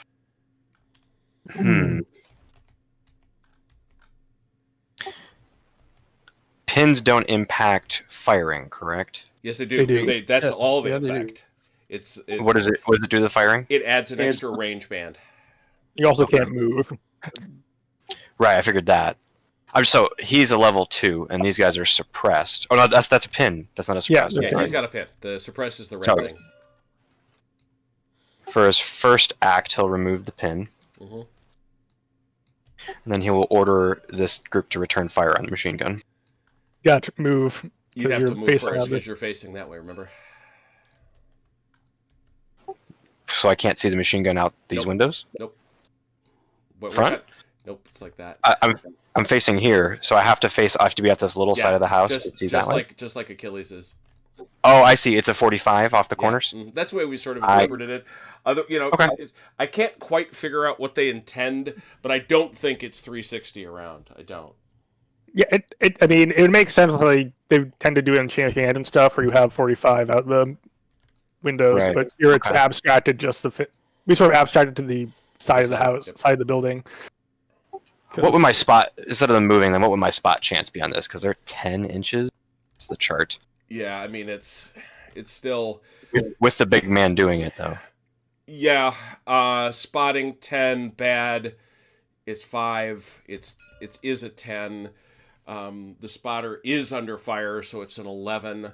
Pins don't impact firing, correct? Yes, they do. They do. That's Yeah, all they yeah, they do. affect. It's What does it do to the firing? It adds an extra range band. You also can't move. Right, I figured that. So he's a level 2, and these guys are suppressed. Oh no, that's a pin. That's not a Yeah, suppressed. Yeah, he's got a pin. The suppress is the red Sorry. thing. For his first act, he'll remove the pin, hmm and then he will order this group to return fire on the machine gun. You got to move. You 'Cause have you're to move facing first on the- because you're facing that way. Remember? So I can't see the machine gun out these Nope. windows. But we're Front? not- Nope, it's like that. I'm facing here, so I have to be at this little side of the house to see that way. Just like Achilles is. Oh, I see. It's a 45 off the Yeah, corners. that's the way we sort of I- interpreted it. Okay. I can't quite figure out what they intend, but I don't think it's 360 around. I don't. Yeah, I mean, it would make sense if they tend to do it in chain of command and stuff, where you have 45 out the windows, Right. but here it's Okay. abstracted just we sort of abstracted to the side of the house, Yep. side of the building. What would my spot, instead of them moving, then what would my spot chance be on this? Because they're 10 inches. It's the chart. Yeah, I mean it's still With the big man doing it, though. yeah. Spotting 10 bad. It's 5. It is a 10. The spotter is under fire, so it's an 11.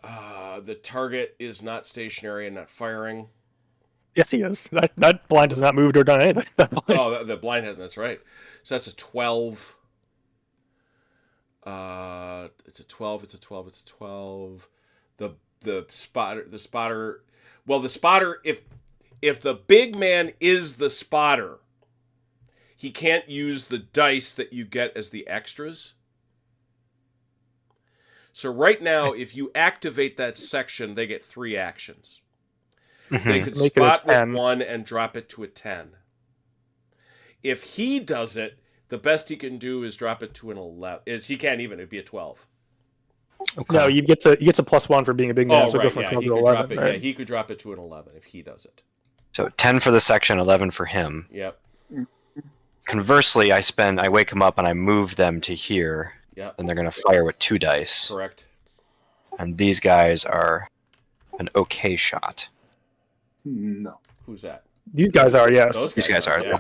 The target is not stationary and not firing. Yes, he is. That blind has not moved or done anything. Oh, the blind hasn't. That's right. So that's a 12. It's a 12. It's a 12. It's a 12. The spotter. Well, the spotter. If the big man is the spotter, he can't use the dice that you get as the extras. So right now, if you activate that section, they get 3 actions. They could Make it a spot with 10. 1 and drop it to a 10. If he does it, the best he can do is drop it to an 11. He can't even. It'd be a 12. Okay. No, he gets a +1 for being a big man. Oh, so right. go from Yeah, 12 he to could 11. drop it. Right? Yeah, he could drop it to an 11 if he does it. So 10 for the section, 11 for him. Yep. Conversely, I wake him up and I move them to here, Yep. and they're going to fire with 2 dice. Correct. And these guys are an okay shot. No. Who's that? These guys are, yes. These guys are. Yeah.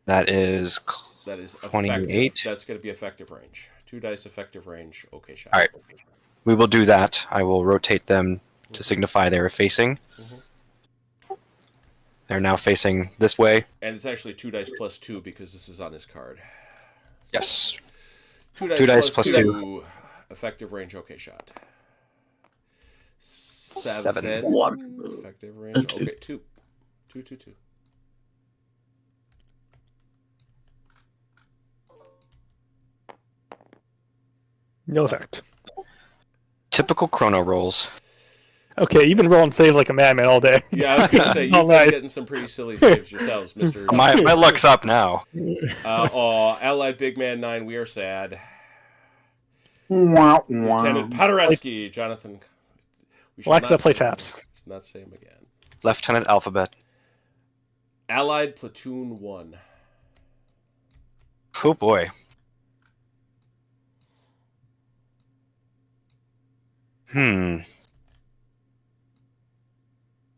That is That is 28. effective. That's going to be effective range. 2 dice effective range. Okay, shot. All right. We will do that. I will rotate them to signify they are facing. Mhm. They're now facing this way. And it's actually 2 dice plus 2 because this is on his card. Yes. 2 dice, 2 dice plus plus 2. Effective range. Okay, shot. 7. 1. Effective range. 2. Okay, 2. 2, 2, 2. No effect. Typical chrono rolls. Okay, you've been rolling saves like a madman all day. Yeah, I was going to say, you've All been right. getting some pretty silly saves yourselves, Mr. My luck's up now. Allied Big Man 9, we are sad. Wah, Lieutenant wah. Paderewski, Jonathan. We should Alexa, not play say- taps. should not say him again. Lieutenant Alphabet. Allied Platoon 1. Oh boy.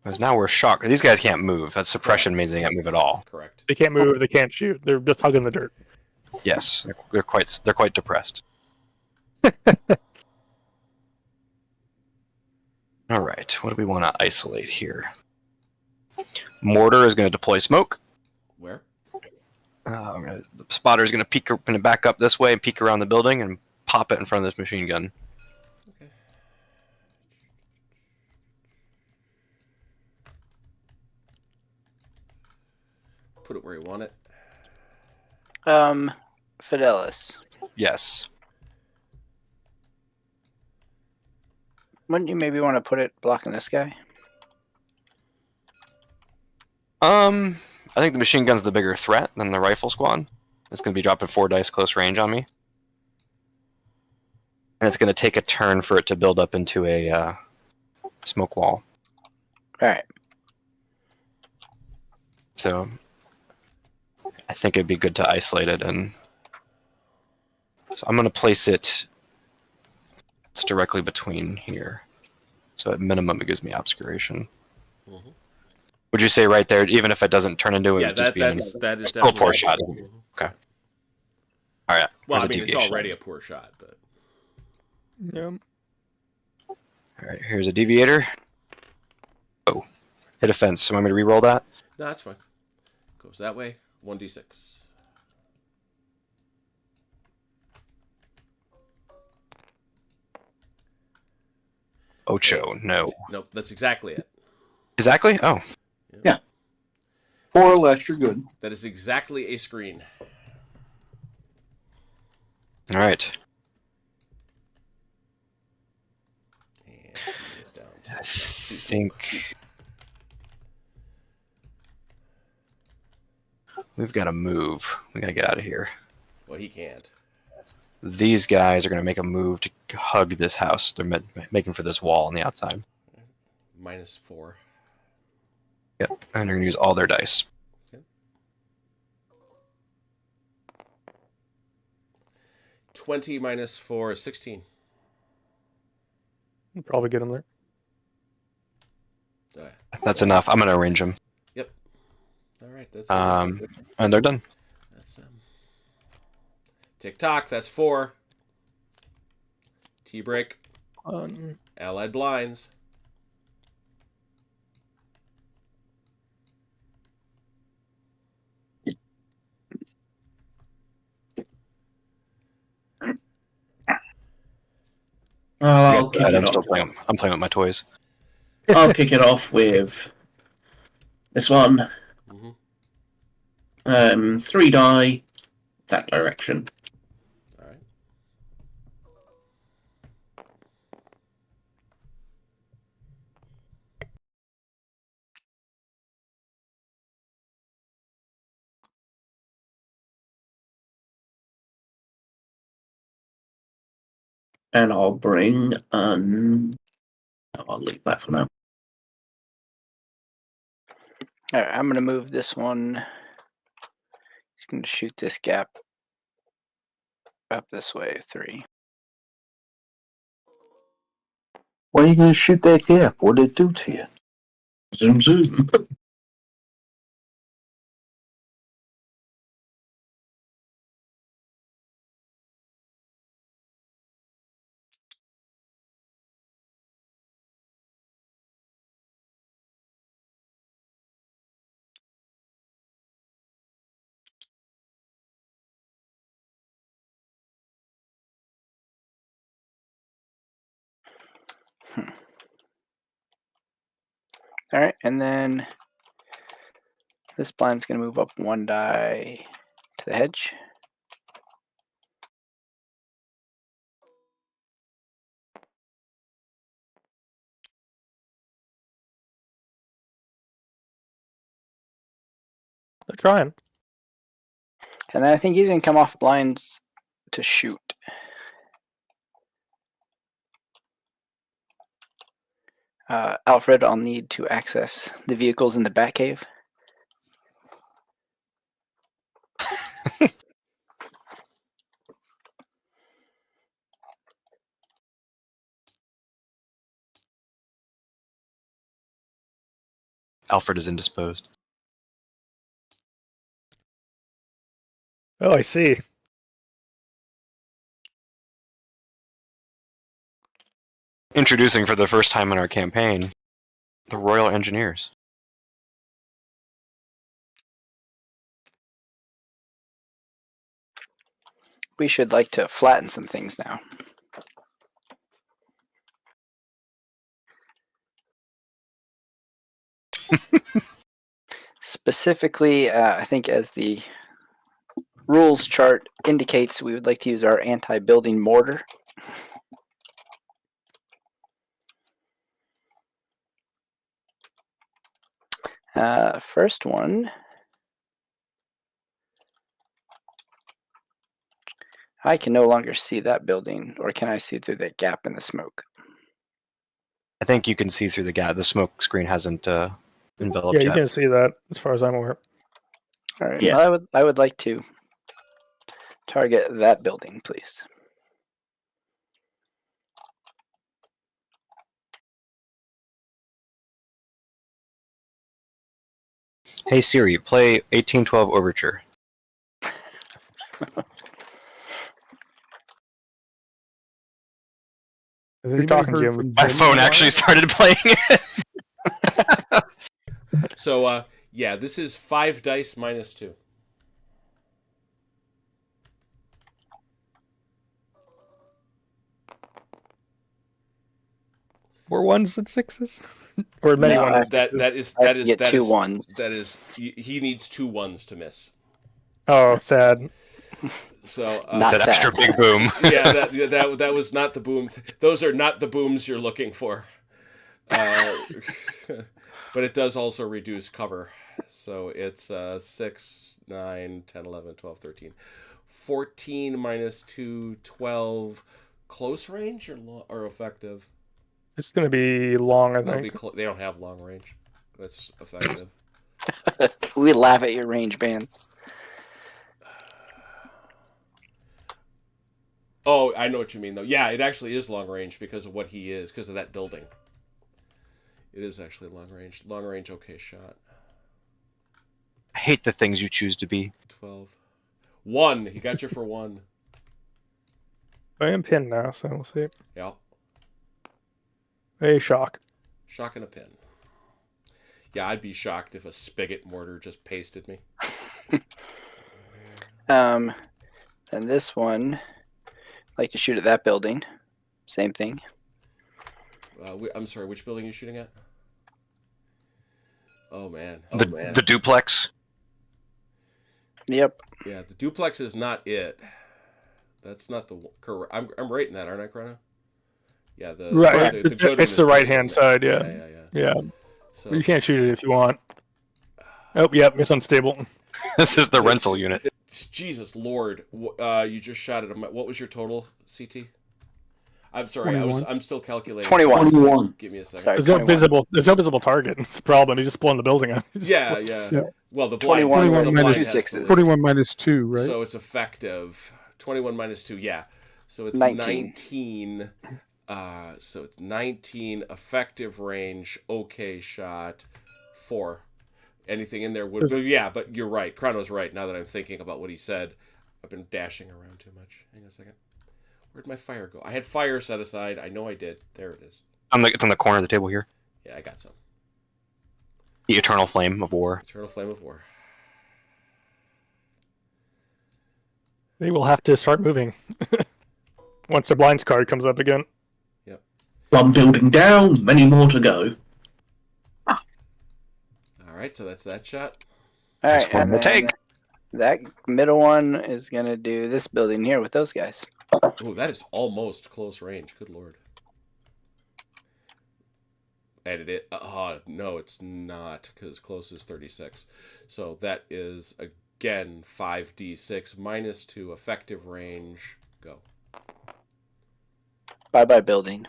Because now we're shocked. These guys can't move. That suppression means they can't move at all. Correct. They can't move. They can't shoot. They're just hugging the dirt. Yes, they're quite depressed. All right, what do we want to isolate here? Mortar is going to deploy smoke. Where? The spotter is going to back up this way and peek around the building and pop it in front of this machine gun. Okay. put it where you want it. Fidelis, Yes. wouldn't you maybe want to put it blocking this guy? I think the machine gun's the bigger threat than the rifle squad. It's going to be dropping 4 dice close range on me. And it's going to take a turn for it to build up into a smoke wall. All right. So I think it'd be good to isolate it. And so I'm going to place it directly between here. So at minimum, it gives me obscuration. Mhm. Would you say right there, even if it doesn't turn into it, Yeah, it'd just be that is still a poor definitely shot. Mhm. Okay. All right. Well, here's I a mean, it's deviation. already a poor shot, but Yeah. All right, here's a deviator. Oh, hit a fence. So want me to re-roll that? no, that's fine. Goes that way. 1d6. Ocho, no. Nope, that's exactly it. Exactly? Oh. 4 or less, you're good. That is exactly a screen. All right. And he is down to I think we've got to move. We got to get out of here. Well, he can't. These guys are going to make a move to hug this house. They're making for this wall on the outside. -4. Yep. And they're going to use all their dice. Okay. 20 -4 is 16. Probably get him there. Oh, yeah. That's enough. I'm going to arrange them. Yep. All right. That's And they're done. that's tick-tock. That's 4. T-break. Allied blinds. I'll kick it I'm off. still playing. I'm playing with my toys. I'll kick it off with this one. Mhm. 3 die that direction. All right. And I'll bring I'll leave that for now. All right, I'm going to move this one. He's going to shoot this gap up this way, 3. Why are you going to shoot that gap? What did it do to you? Zoom zoom. All right, and then this blind's going to move up 1 die to the hedge. They're trying. And then I think he's going to come off blinds to shoot. Alfred, I'll need to access the vehicles in the Batcave. Alfred is indisposed. Oh, I see. Introducing for the first time in our campaign, the Royal Engineers. We should like to flatten some things now. Specifically, I think as the rules chart indicates, we would like to use our anti-building mortar. First one. I can no longer see that building, or can I see through that gap in the smoke? I think you can see through the gap. The smoke screen hasn't enveloped Yeah, you yet. can see that as far as I'm aware. All right. Yeah. Well, I would like to target that building, please. Hey Siri, play 1812 Overture. Has You're anybody talking, heard Jim. from My Jim phone in a actually while? started playing it. So, yeah, this is 5 dice minus 2. More ones and sixes, or many No, ones. That I have to get two ones. he needs 2 ones to miss. Oh, sad. So Not That extra sad. big boom. yeah, that was not the boom. Those are not the booms you're looking for. But it does also reduce cover. So it's 6, 9, 10, 11, 12, 13. 14 minus 2, 12. Close range or effective? It's going to be long, I That'll be think. they don't have long range. That's effective. We laugh at your range bands. Oh, I know what you mean, though. Yeah, it actually is long range because of what he is, because of that building. It is actually long range. Long range, okay shot. I hate the things you choose to be. 12. 1. He got you for 1. I am pinned now, so we'll see. Yeah. A shock. Shock and a pin. Yeah, I'd be shocked if a spigot mortar just pasted me. And this one, I'd like to shoot at that building. Same thing. I'm sorry, which building are you shooting at? Oh, man. The duplex. Yep. Yeah, the duplex is not it. That's not the correct. I'm right in that, aren't I, Chrono? Yeah, Right. the good one It's is the this right-hand one. side, yeah. Yeah. Yeah. So, You can't shoot it if you want. Oh, yep, it's unstable. This is the rental unit. Jesus Lord, you just shot at him. What was your total, CT? I'm sorry, 21. I'm still calculating. 21. 21. Give me a second. Sorry, There's no 21. visible target. It's the problem. He's just blowing the building up. Yeah. Yeah. Well, the blind, 21 the with blind two has the sixes. lead. 21 minus 2, right? So it's effective. 21 minus 2, yeah. So it's 19. 19. So it's 19 effective range, okay shot, 4. Anything in there would... Yeah, but you're right. Chrono's right. Now that I'm thinking about what he said, I've been dashing around too much. Hang on a second. Where'd my fire go? I had fire set aside. I know I did. There it is. It's on the corner of the table here. Yeah, I got some. The eternal flame of war. Eternal Flame of War. They will have to start moving once the blinds card comes up again. One building down, many more to go. All right, so that's that shot. All That's right, one and we'll then take. that middle one is going to do this building here with those guys. Oh, that is almost close range. Good Lord. Edit it. No, it's not, because close is 36. So that is, again, 5d6 minus 2 effective range. Go. Bye-bye building.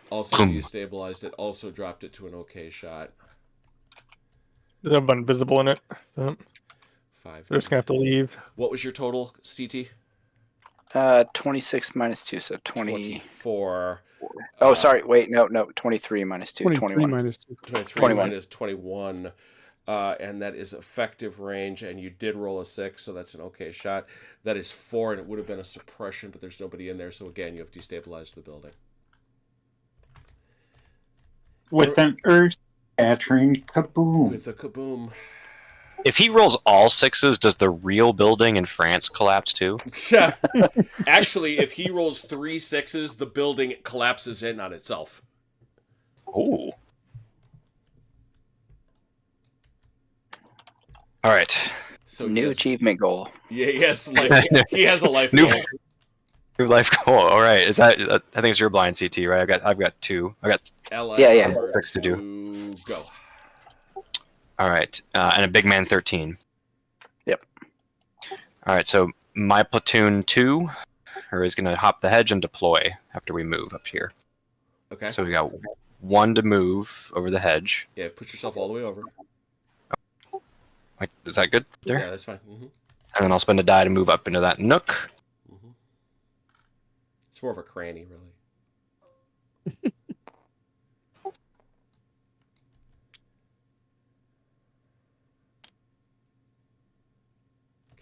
Also destabilized it. Also dropped it to an okay shot. There's no button visible in it. So 5. they're just going to have to leave. What was your total, CT? 26 minus 2, so 20. 24. Oh, sorry. Wait, no. 23 minus 2. 23 21. minus 2. 23 21. minus 21. And that is effective range, and you did roll a 6, so that's an okay shot. That is 4, and it would have been a suppression, but there's nobody in there, so again, you have destabilized the building. With an earth-shattering kaboom. With a kaboom. If he rolls all 6s, does the real building in France collapse too? Actually, if he rolls 3 6s, the building collapses in on itself. Oh. All right. So New achievement goal. Yeah, yes, he has a life New- goal. New life goal. All right. Is that? I think it's your blind CT, right? I've got 2. I got. LS Yeah, yeah. number Tricks to do. 2, go. All right. And a big man 13. Yep. All right. So my platoon 2 is going to hop the hedge and deploy after we move up here. Okay. So we got 1 to move over the hedge. Yeah, put yourself all the way over. Like, is that good there? Yeah, that's fine. Mm-hmm. And then I'll spend a die to move up into that nook. Mm-hmm. It's more of a cranny, really.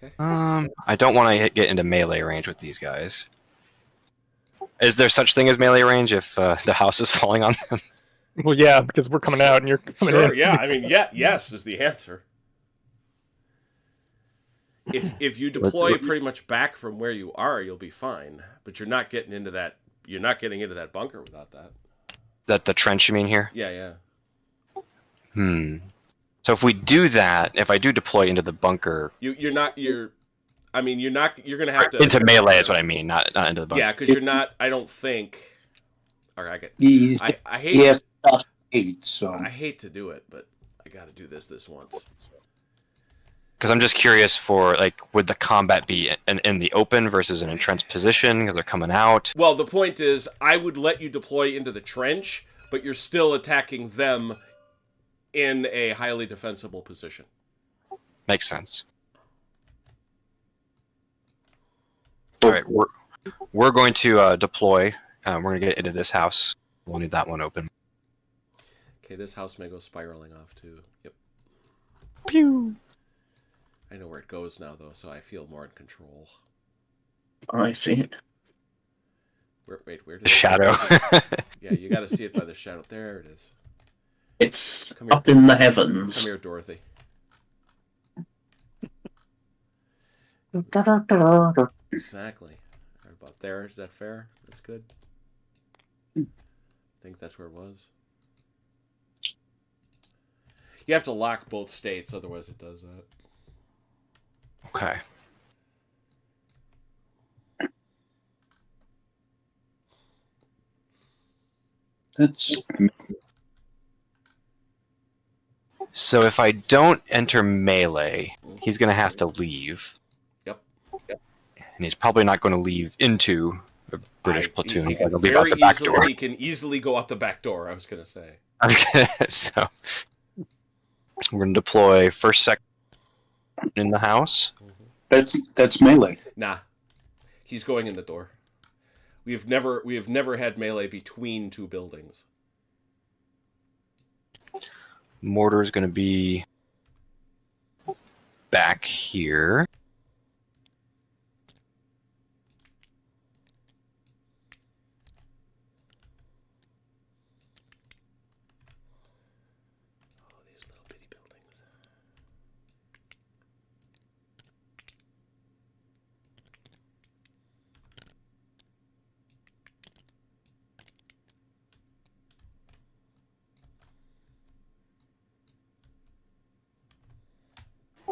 Okay. I don't want to get into melee range with these guys. Is there such thing as melee range if the house is falling on them? Well, yeah, because we're coming out and you're coming Sure, in. yeah. I mean, yes is the answer. If you deploy pretty much back from where you are, you'll be fine. But you're not getting into that. You're not getting into that bunker without that. That the trench you mean here? Yeah. So if we do that, if I do deploy into the bunker, You're not. I mean, you're not. You're gonna have to into melee is what I mean, not into the bunker. Yeah, because you're not. I don't think. All right, He I hate. has stuff 8, so I hate to do it, but I got to do this once. Because I'm just curious for, like, would the combat be in the open versus an entrenched position because they're coming out? Well, the point is, I would let you deploy into the trench, but you're still attacking them in a highly defensible position. Makes sense. All right, we're going to deploy. We're going to get into this house. We'll need that one open. Okay, this house may go spiraling off too. Yep. Pew! I know where it goes now, though, so I feel more in control. I see it. Where did The shadow. Yeah, you got to see it by the shadow. There it is. It's Come here. up in the heavens. Come here, Dorothy. Exactly. Right about there. Is that fair? That's good. I think that's where it was. You have to lock both states, otherwise it does that. Okay. that's So if I don't enter melee, he's going to have to leave. Yep. And he's probably not going to leave into a British platoon. He can He'll leave out the back door. He can easily go out the back door, I was going to say. So we're going to deploy first second in the house. that's melee. Nah. He's going in the door. We have never had melee between two buildings. Mortar is going to be back here. Oh, these little bitty buildings.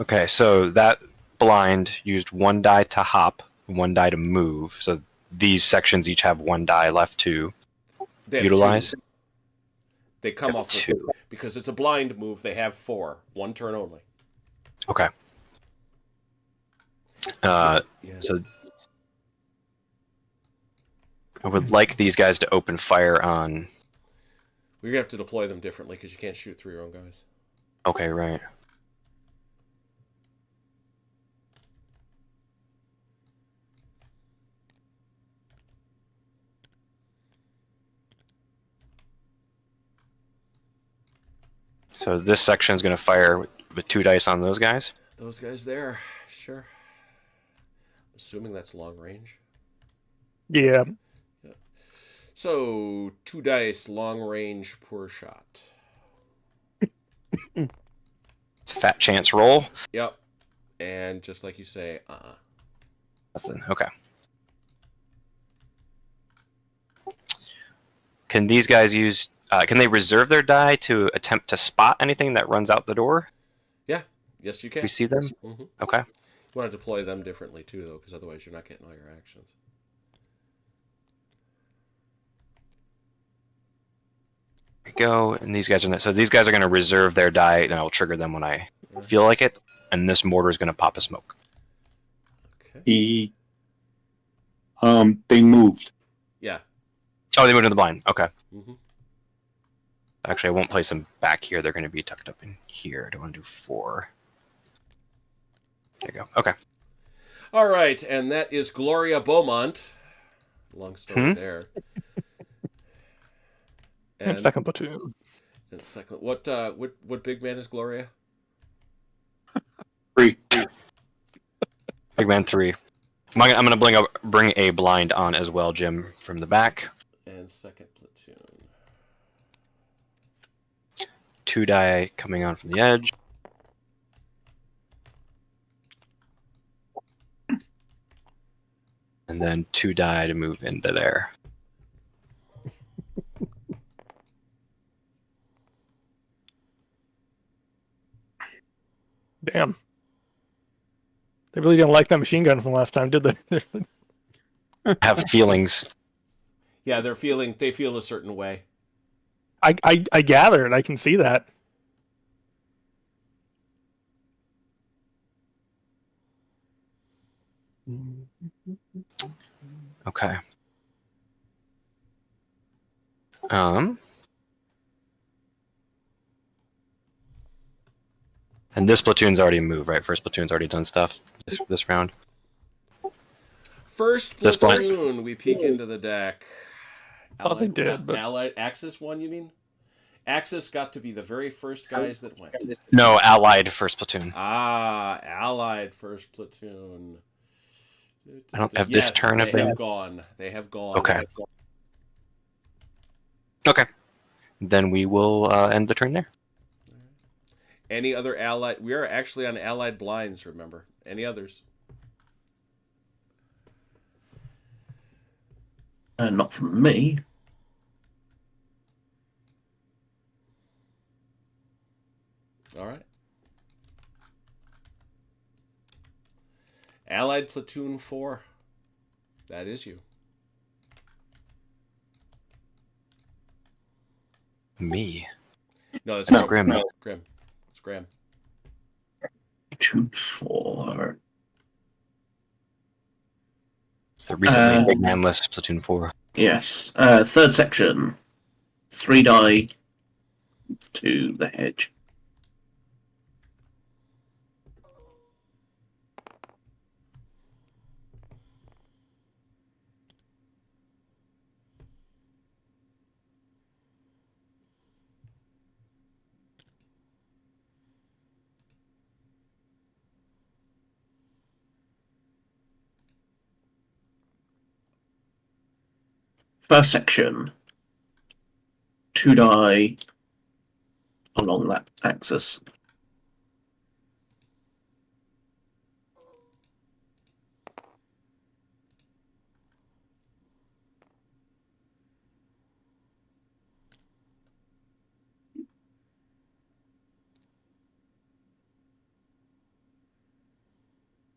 Okay, so that blind used 1 die to hop, 1 die to move. So these sections each have 1 die left to They have utilize. 2. They come They have off with 2. because it's a blind move. They have 4, 1 turn only. Okay. Yeah. So I would like these guys to open fire on. We're gonna have to deploy them differently because you can't shoot through your own guys. Okay, right. So this section is going to fire with 2 dice on those guys. Those guys there, sure. Assuming that's long range. Yeah. So 2 dice, long range, poor shot. It's a fat chance roll. Yep. And just like you say, Nothing. Okay. Can these guys use? Can they reserve their die to attempt to spot anything that runs out the door? Yes, you can. We see them. Mm-hmm. Okay. You want to deploy them differently too, though, because otherwise you're not getting all your actions. There we go. And these guys are so these guys are going to reserve their die, and I'll trigger them when I feel like it. And this mortar is going to pop a smoke. Okay. They moved. Yeah. Oh, they moved to the blind. Okay. Mm-hmm. Actually, I won't place them back here. They're going to be tucked up in here. I don't want to do 4. There you go. Okay. All right, and that is Gloria Beaumont. Long story there. And second platoon. And second, what big man is Gloria? 3. Big man 3. I'm going to bring a blind on as well, Jim, from the back. And second platoon. 2 die coming on from the edge. And then 2 die to move into there. Damn. They really didn't like that machine gun from last time, did they? Have feelings. Yeah, they feel a certain way. I gathered. I can see that. Okay. And this platoon's already moved, right? First platoon's already done stuff this round. First This platoon, we peek into the deck. Thought they did, but Allied Axis one, you mean? Axis got to be the very first guys that went. No, allied first platoon. Ah, Allied first platoon. I don't have this turn. They have gone. They have gone. Okay. Okay. Then we will end the turn there. Any other Allied? We are actually on Allied blinds, remember. Any others? Not from me. All right. Allied platoon 4. That is you. Me. No, that's That's Grim. Grim. It's Graham. 2, 4. The recently big man list, platoon 4. Yes. Third section. 3 die to the hedge. First section. 2 die along that axis.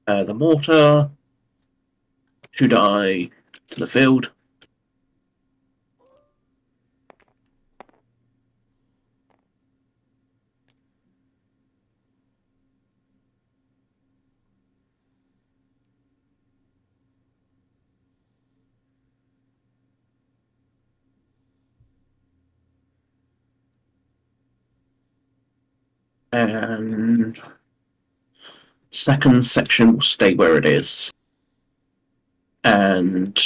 The mortar. 2 die to the field. And second section will stay where it is. And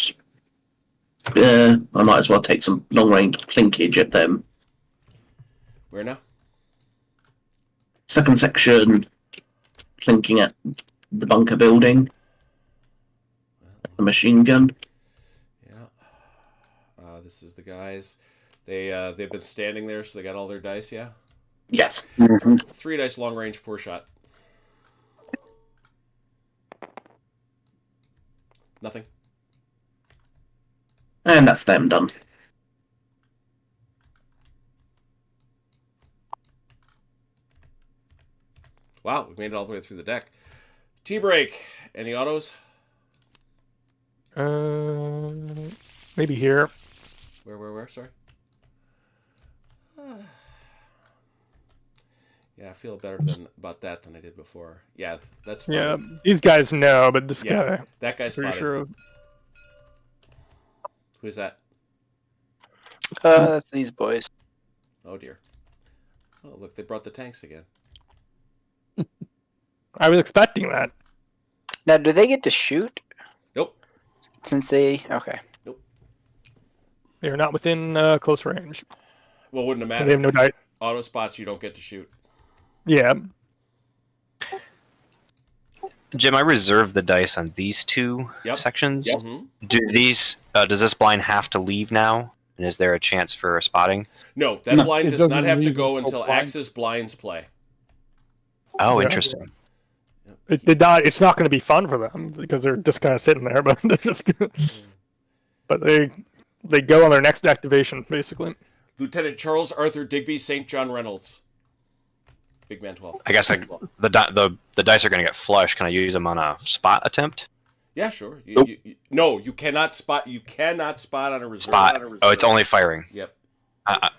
I might as well take some long range clinkage at them. Where now? Second section, plinking at the bunker building. The machine gun. Yeah. This is the guys. They've been standing there, so they got all their dice. Yeah. Yes. 3 dice long range, poor shot. Nothing. And that's them done. Wow, we made it all the way through the deck. T-break. Any autos? Maybe here. Where? Sorry. Yeah, I feel better about that than I did before. Yeah, that's fine. Yeah, these guys know, but this guy, that guy's pretty spotted. sure of. Who's that? That's these boys. Oh dear. Oh look, they brought the tanks again. I was expecting that. Now, do they get to shoot? Nope. Since they okay. They're not within close range. Well, wouldn't have They mattered. have no dice. Auto spots, you don't get to shoot. Yeah. Jim, I reserved the dice on these two sections. Yep. Mm-hmm. Do these? Does this blind have to leave now? And is there a chance for a spotting? No, that blind it does doesn't not have to leave go until until Axe's blinds play. Oh, Yeah. interesting. It's not going to be fun for them because they're just kind of sitting there, but they're just. But they go on their next activation basically. Lieutenant Charles Arthur Digby St. John Reynolds. Big man 12. I guess the dice are going to get flushed. Can I use them on a spot attempt? Yeah, sure. Nope. No, you cannot spot. You cannot spot on a reserve. Spot. Oh, it's only firing. Yep.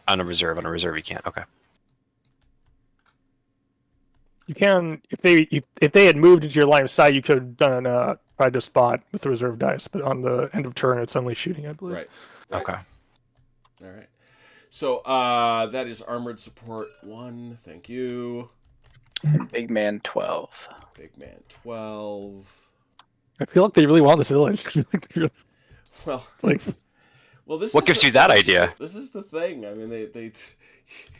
On a reserve. On a reserve, you can't. Okay. You can if they had moved into your line of sight, you could have done tried to spot with the reserve dice, but on the end of turn, it's only shooting, I believe. Right. Okay. All right. So that is armored support 1. Thank you. Big man 12. Big man 12. I feel like they really want this village. Well, like, well, this. What is gives the- you that idea? This is the thing. I mean, they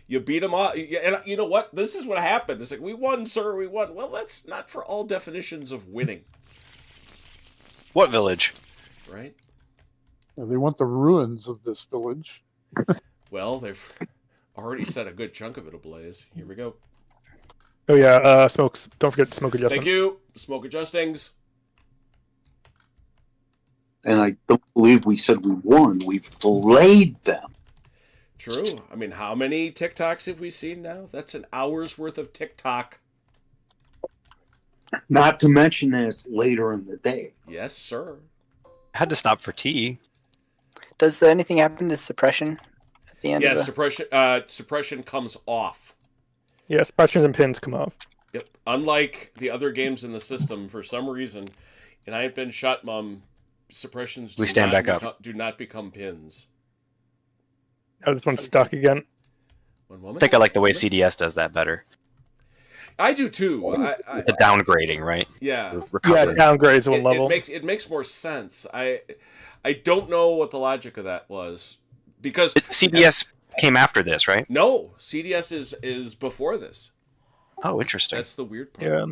you beat them off, and you know what? This is what happened. It's like, we won, sir. We won. Well, that's not for all definitions of winning, What village? right? They want the ruins of this village. Well, they've already set a good chunk of it ablaze. Here we go. oh yeah, smokes. Don't forget smoke adjustment. Thank you. Smoke adjustings. And I don't believe we said we won. We've delayed them. True. I mean, how many TikToks have we seen now? That's an hour's worth of TikTok. Not to mention that it's later in the day. Yes, sir. I had to stop for tea. Does anything happen to suppression at the end? Yeah, of the... suppression comes off. Yeah, suppression and pins come off. Yep. Unlike the other games in the system, for some reason, and I have been shot, Mum, suppressions We stand back up. do not become pins. Oh, this one's stuck again. One I moment. think I like the way CDS does that better. I do too. The downgrading, right? Yeah. Yeah, Recovery. downgrades one level. It makes more sense. I don't know what the logic of that was, because CDS came after this, right? no, CDS is before this. Oh, interesting. That's the weird part. Yeah.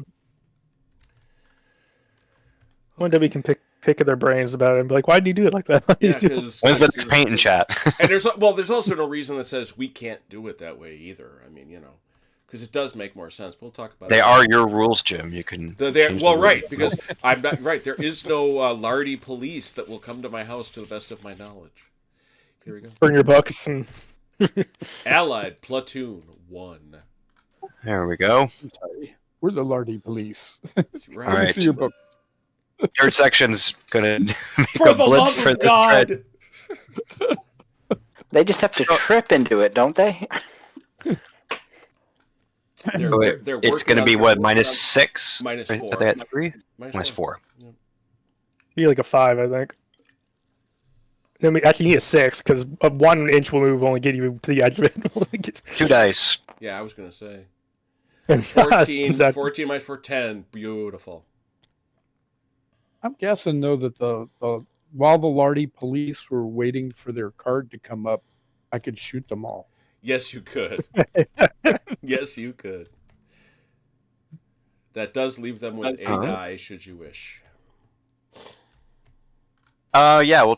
One day we can pick their brains about it and be like, why did you do it like that? Yeah, because When's the next paint in chat? and there's also no reason that says we can't do it that way either. I mean, because it does make more sense. We'll talk about They it. are your rules, Jim. You can. change the right, rules. because I'm not right. There is no Lardy police that will come to my house, to the best of my knowledge. Here we go. Bring your books and Allied Platoon 1. There we go. I'm sorry. We're the Lardy police. Right. All right. See your book. Third section's gonna make For a the blitz love for of this God! thread. They just have to trip into it, don't they? They're, Oh, they're, they're it's working gonna be on- what, -6? Minus Right? 4. Are they at 3? Minus 4. be like a 5, I think. I mean, actually, you need a 6 because a 1 inch will move only get you to the edge of it. 2 dice. Yeah, I was going to say. And 14, that- 14 minus 4, 10. Beautiful. I'm guessing though that the while the Lardy police were waiting for their card to come up, I could shoot them all. Yes, you could. Yes, you could. That does leave them with a die, should you wish. Yeah, we'll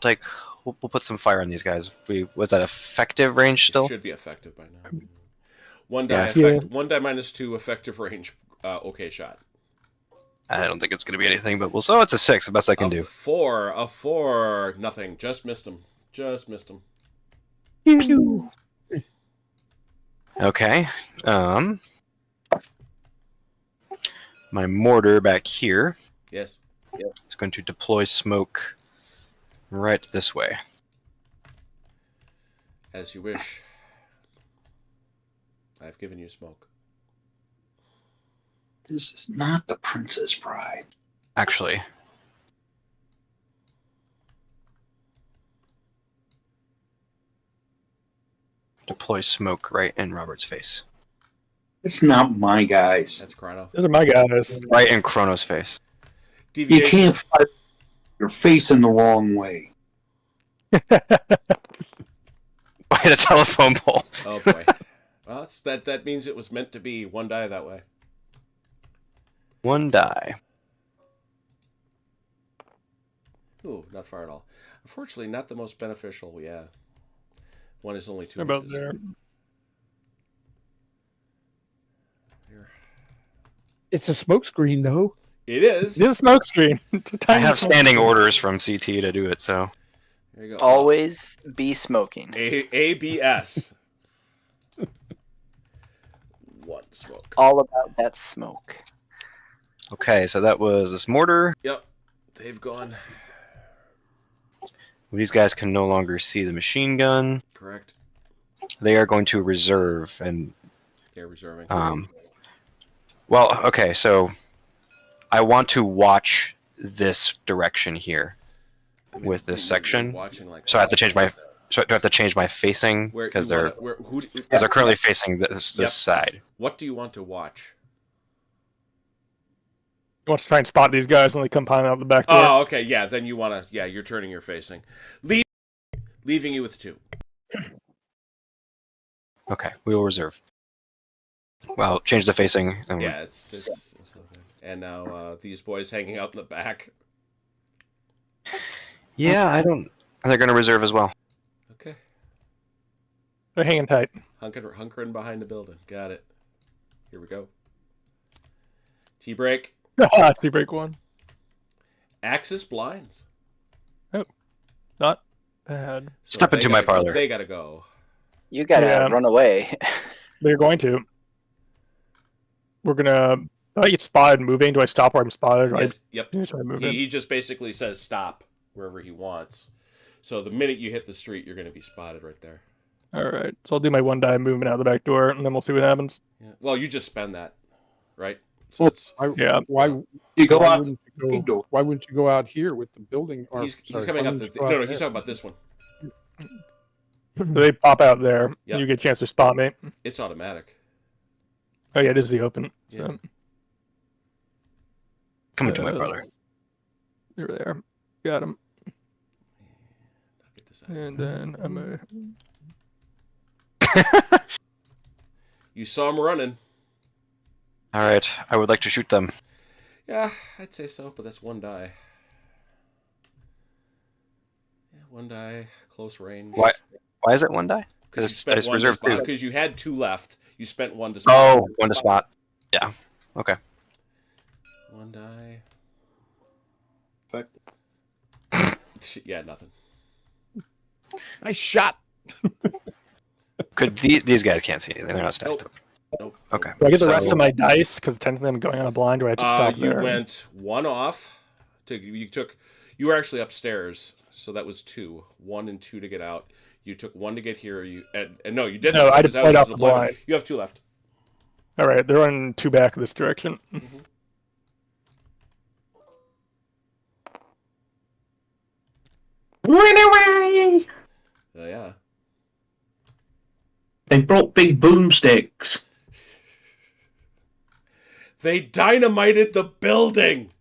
put some fire on these guys. Was that effective range still? Should be effective by now. One die, Yeah. one die minus 2 effective range. Okay, shot. I don't think it's going to be anything, but we'll. So it's a 6, the best I can do. A 4, nothing. Just missed him. Okay. my mortar back here. Yes. It's going to deploy smoke right this way. As you wish. I've given you smoke. This is not the Princess Bride. Actually, deploy smoke right in Robert's face. It's not my guys. That's Chrono. Those are my guys. Right in Chrono's face. You Deviation. can't fight. You're facing the wrong way. By the telephone pole. Oh boy. Well, that means it was meant to be. One die that way. One die. Ooh, not far at all. Unfortunately, not the most beneficial. Yeah. One is only 2 They're about inches. there. Here. It's a smoke screen, though. It is. This is a smoke screen. It's a I tiny have smoke standing screen. orders from CT to do it, so. There you go. Always be smoking. ABS. One smoke. All about that smoke. Okay, so that was this mortar. Yep. They've gone. These guys can no longer see the machine gun. Correct. They are going to reserve and They're reserving. well, okay, so I want to watch this direction here I mean, with this you're section. watching like So I have to change my so do I have to change my facing where because you they're wanna- who because they're currently facing this Yep. side. What do you want to watch? He wants to try and spot these guys when they come piling out the back door. Oh, okay. Yeah, then you want to. Yeah, you're turning your facing. Leaving you with 2. Okay, we will reserve. Well, change the facing. And Yeah, it's okay. And now these boys hanging out in the back. yeah, I don't. They're going to reserve as well. Okay. They're hanging tight. Hunkering behind the building. Got it. Here we go. T-break. T break one. Axis blinds. Not bad. So Step they into my gotta go- parlor. They gotta go. You gotta Yeah. run away. They're going to. We're gonna. I get spotted moving. Do I stop where I'm spotted? Or Yes, yep. I try moving? He just basically says stop wherever he wants. So the minute you hit the street, you're going to be spotted right there. All right. So I'll do my one die movement out the back door, and then we'll see what happens. Yeah. Well, you just spend that, right? So Well, it's, Yeah. You go why out wouldn't the you go, door. why wouldn't you go out here with the building? Or, he's sorry, coming why up. wouldn't you go No, out he's there? talking about this one. So they pop out there. Yep. And you get a chance to spot me. It's automatic. Oh yeah, it is the open. Yeah. So, Come into my parlor. You're there. Got him. Get this out. And then I'm a. You saw him running. All right, I would like to shoot them. Yeah, I'd say so, but that's 1 die. Yeah, 1 die, close range. Why? Why is it one die? Because Because it's reserved two. Because you had 2 left. You spent 1 to spot. Oh, one to spot. Yeah. Okay. 1 die. Effective. Yeah, nothing. Nice shot. Could these guys can't see anything? They're not stacked Nope. up. Nope. Okay. Do I get the rest So- of my dice? Because technically I'm going on a blind, or I have to stop You there. went 1 off. You were actually upstairs, so that was 2. 1 and 2 to get out. You took 1 to get here. And no, you didn't. No, I because that deployed was off just a the blind. blind. You have 2 left. All right, they're running 2 back this direction. Run away! Oh yeah. They brought big boomsticks. They dynamited the building.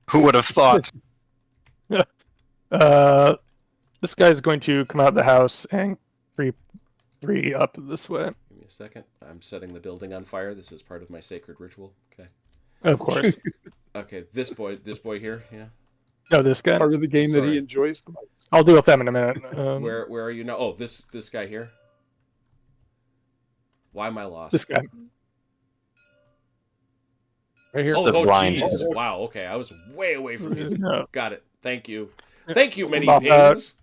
Who would have thought? This guy's going to come out of the house and creep 3 up this way. Give me a second. I'm setting the building on fire. This is part of my sacred ritual. Okay. Of course. Okay. This boy here. Yeah. No, this guy. Part of the game that Sorry. he enjoys the most. I'll deal with them in a minute. Where are you now? Oh, this guy here. Why am I lost? This guy. Right here. Oh, That's blind. geez. Wow. Okay, I was way away from you. No. Got it. Thank you. Thank you, many Pop out. pings.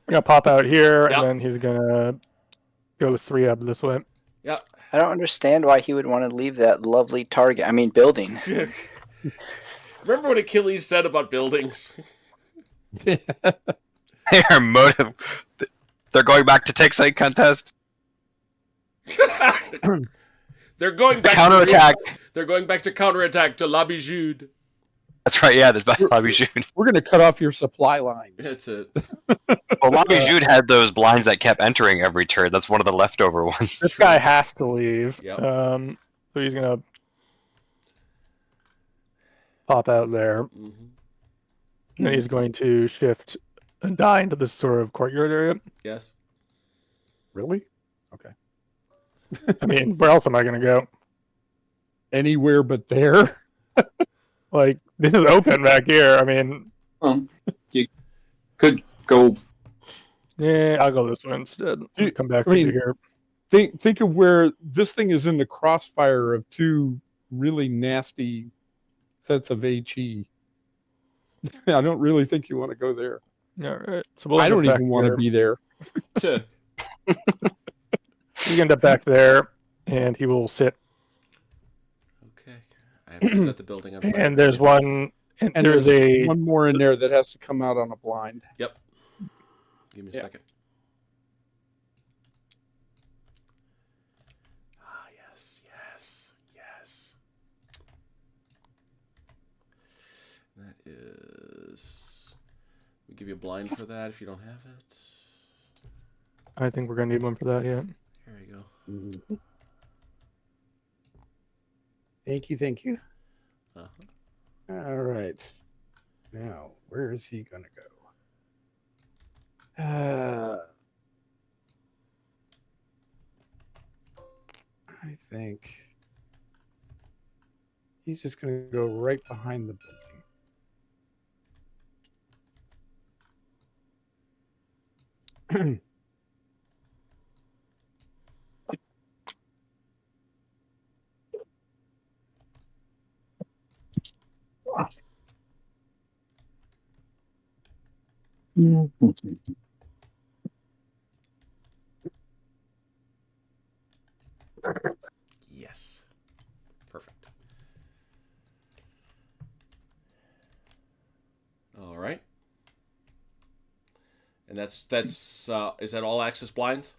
Gonna pop out here, Yep. and then he's gonna go 3 up this way. Yeah. I don't understand why he would want to leave that lovely target. I mean, building. Remember what Achilles said about buildings? They are motive. They're going back to take site contest. They're going back Counterattack. They're going back to counterattack to La Bijoud. That's right. Yeah, there's Bobby Jude. We're going to cut off your supply lines. That's it. Well, Bobby Jude had those blinds that kept entering every turn. That's one of the leftover ones. This guy has to leave. Yep. So he's gonna pop out there, and he's going to shift and die into this sort of courtyard area. Yes. Really? Okay. I mean, where else am I gonna go? Anywhere but there. Like, this is open back here. I mean, You could go. yeah, I'll go this way instead. Come back I mean, over here. Think of where this thing is in the crossfire of two really nasty sets of HE. I don't really think you want to go there. All right. So we'll I end up don't back even want to here. be there. We end up back there, and he will sit. Okay. I have to set the building on fire. And there's one. And there's a one more in there that has to come out on a blind. Yep. Give me a second. Ah, yes. That is. We give you a blind for that if you don't have it. I think we're gonna need one for that. Yeah. Here you go. Mm-hmm. Thank you. Uh-huh. All right. Now, where is he going to go? I think he's just going to go right behind the building. Yes. Perfect. All right. And that's is that all access blinds?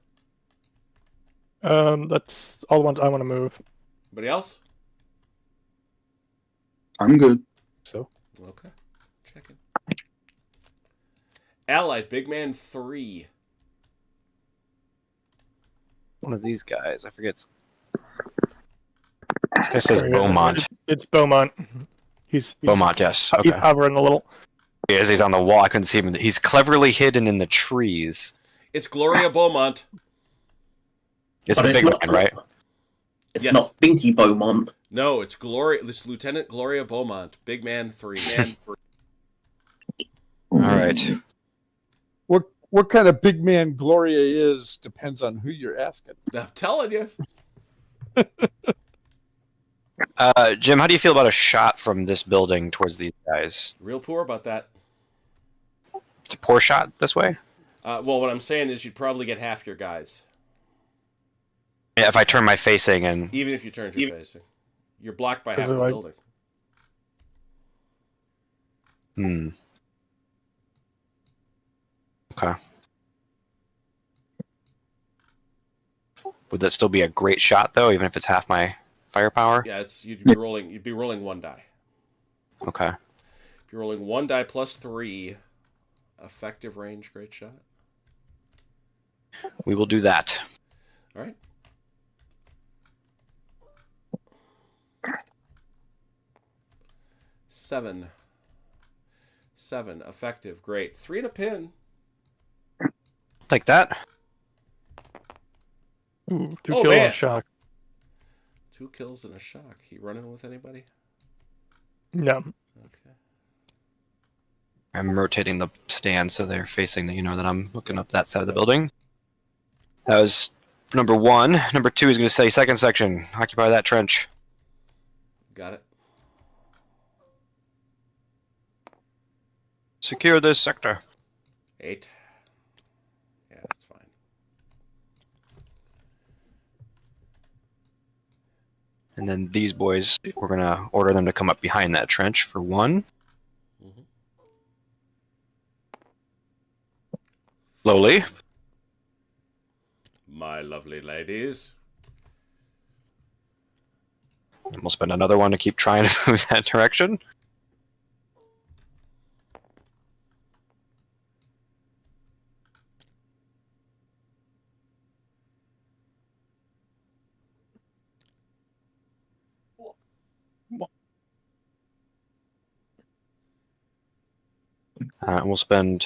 That's all the ones I want to move. Anybody else? I'm good. So, Okay. Checking. Allied Big Man 3. One of these guys. I forget. This guy says Beaumont. It's Beaumont. He's Beaumont, yes. Okay. He's hovering a little. He is. He's on the wall. I couldn't see him. He's cleverly hidden in the trees. It's Gloria Beaumont. It's But the big man, right? It's Yes. not Binky Beaumont. No, it's Lieutenant Gloria Beaumont. Big Man 3. All right. what kind of big man Gloria is depends on who you're asking. I'm telling you. Jim, how do you feel about a shot from this building towards these guys? Real poor about that. It's a poor shot this way? Well, what I'm saying is you'd probably get half your guys. Yeah, if I turn my facing and... Even if you turned your facing. You're blocked by Is half it the like- building. Okay. Would that still be a great shot, though, even if it's half my firepower? Yeah, you'd be rolling one die. Okay. If you're rolling one die plus 3, effective range, great shot. We will do that. All right. Seven, effective, great. 3 and a pin. Take that. Ooh, two Oh, kills man. on shock. 2 kills and a shock. He running with anybody? No. Okay. I'm rotating the stand so they're facing the, that I'm looking up that side of the building. That was number 1. Number 2 is going to say second section. Occupy that trench. Got it. Secure this sector. 8. Yeah, that's fine. And then these boys, we're going to order them to come up behind that trench for 1. Mhm. Slowly. My lovely ladies. And we'll spend another 1 to keep trying to move that direction. And we'll spend...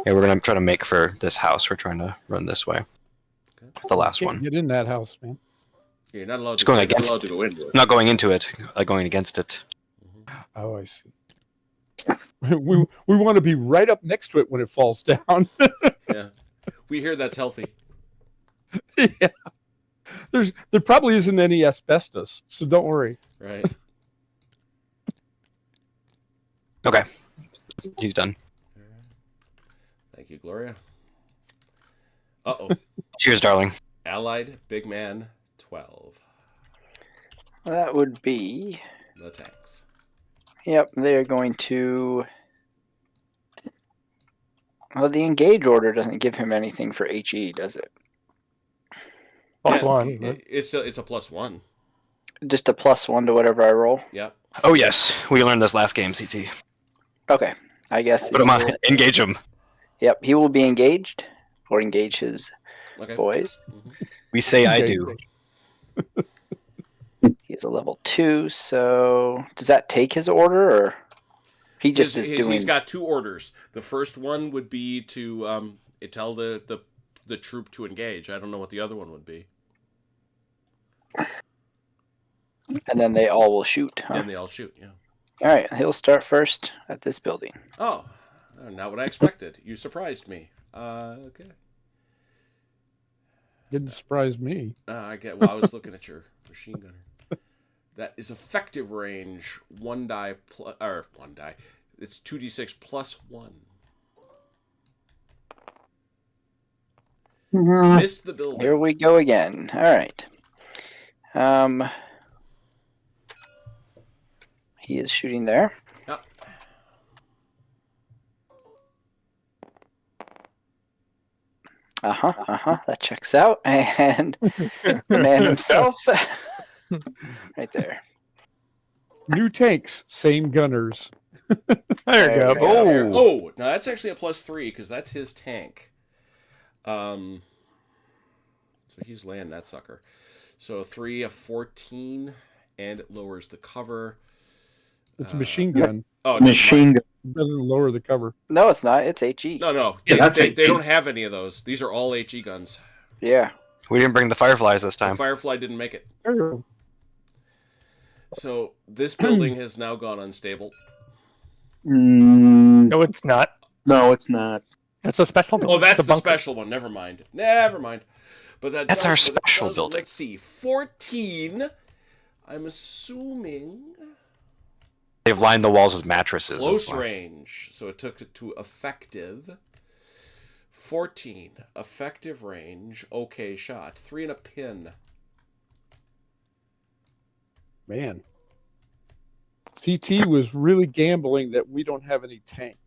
Yeah, we're going to try to make for this house. We're trying to run this way. Okay. The last Can't one. get in that house, man. Yeah, you're not allowed It's to going go, against- not allowed to go into it. Not going into it, going against it. Oh, I see. we want to be right up next to it when it falls down. Yeah. We hear that's healthy. Yeah. There probably isn't any asbestos, so don't worry. Right. Okay. He's done. Thank you, Gloria. Uh-oh. Cheers, darling. Allied Big Man 12. That would be. The tanks. Yep, they're going to. Well, the engage order doesn't give him anything for HE, does it? Plus Yeah, 1. It's a +1. Just a +1 to whatever I roll. Yep. Oh, yes. We learned this last game, CT. Okay, I guess. Put him on. Engage him. Yep, he will be engaged, or engage his Okay. boys. We say I do. He's a level 2, so does that take his order, or he just is doing? He's got 2 orders. The first one would be to tell the troop to engage. I don't know what the other one would be. And then they all will shoot. Huh? Then they all shoot. Yeah. All right, he'll start first at this building. Oh, not what I expected. You surprised me. Okay. Didn't surprise me. I get. Well, I was looking at your machine gunner. That is effective range. 1 die plus, or 1 die. It's 2d6 plus 1. Missed the building. Here we go again. All right. He is shooting there. Yep. That checks out. And the man himself, right there. New tanks, same gunners. There you go. Oh, no, that's actually a +3 because that's his tank. So he's laying that sucker. So 3, a 14, and it lowers the cover. It's a machine gun. Oh, Machine gun. It doesn't lower the cover. No, it's not. It's HE. No. Yeah, They that's don't have any of those. These are all HE guns. Yeah. We didn't bring the fireflies this The time. Firefly didn't make it. There you go. So this building has now gone unstable. No, it's not. No, it's not. It's a special. Oh, that's the bunker. special one. Never mind. But That's our special building. Let's see. 14. I'm assuming They've lined the walls with mattresses. close That's why. range. So it took it to effective. 14. Effective range. Okay shot. 3 and a pin. Man. CT was really gambling that we don't have any tank.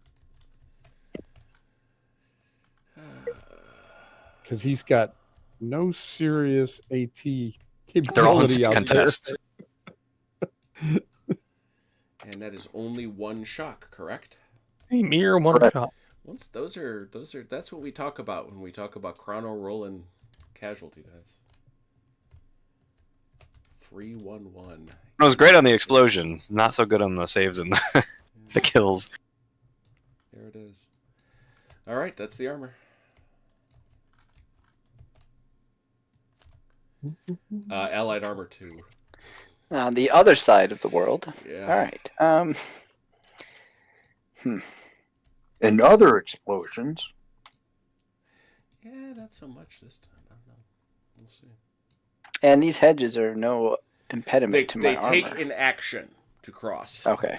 Because he's got no serious AT They're all in capability out contest. there. And that is only 1 shock, correct? A mere 1 Correct. shot. Once those are that's what we talk about when we talk about chrono rolling casualty dice. 3-1-1. It was great on the explosion. Not so good on the saves and the kills. There it is. All right, that's the armor. Allied armor 2. On the other side of the world. Yeah. All right. And other explosions. Yeah, not so much this time. I don't know. We'll see. And these hedges are no impediment to my They take armor. an action to cross. Okay.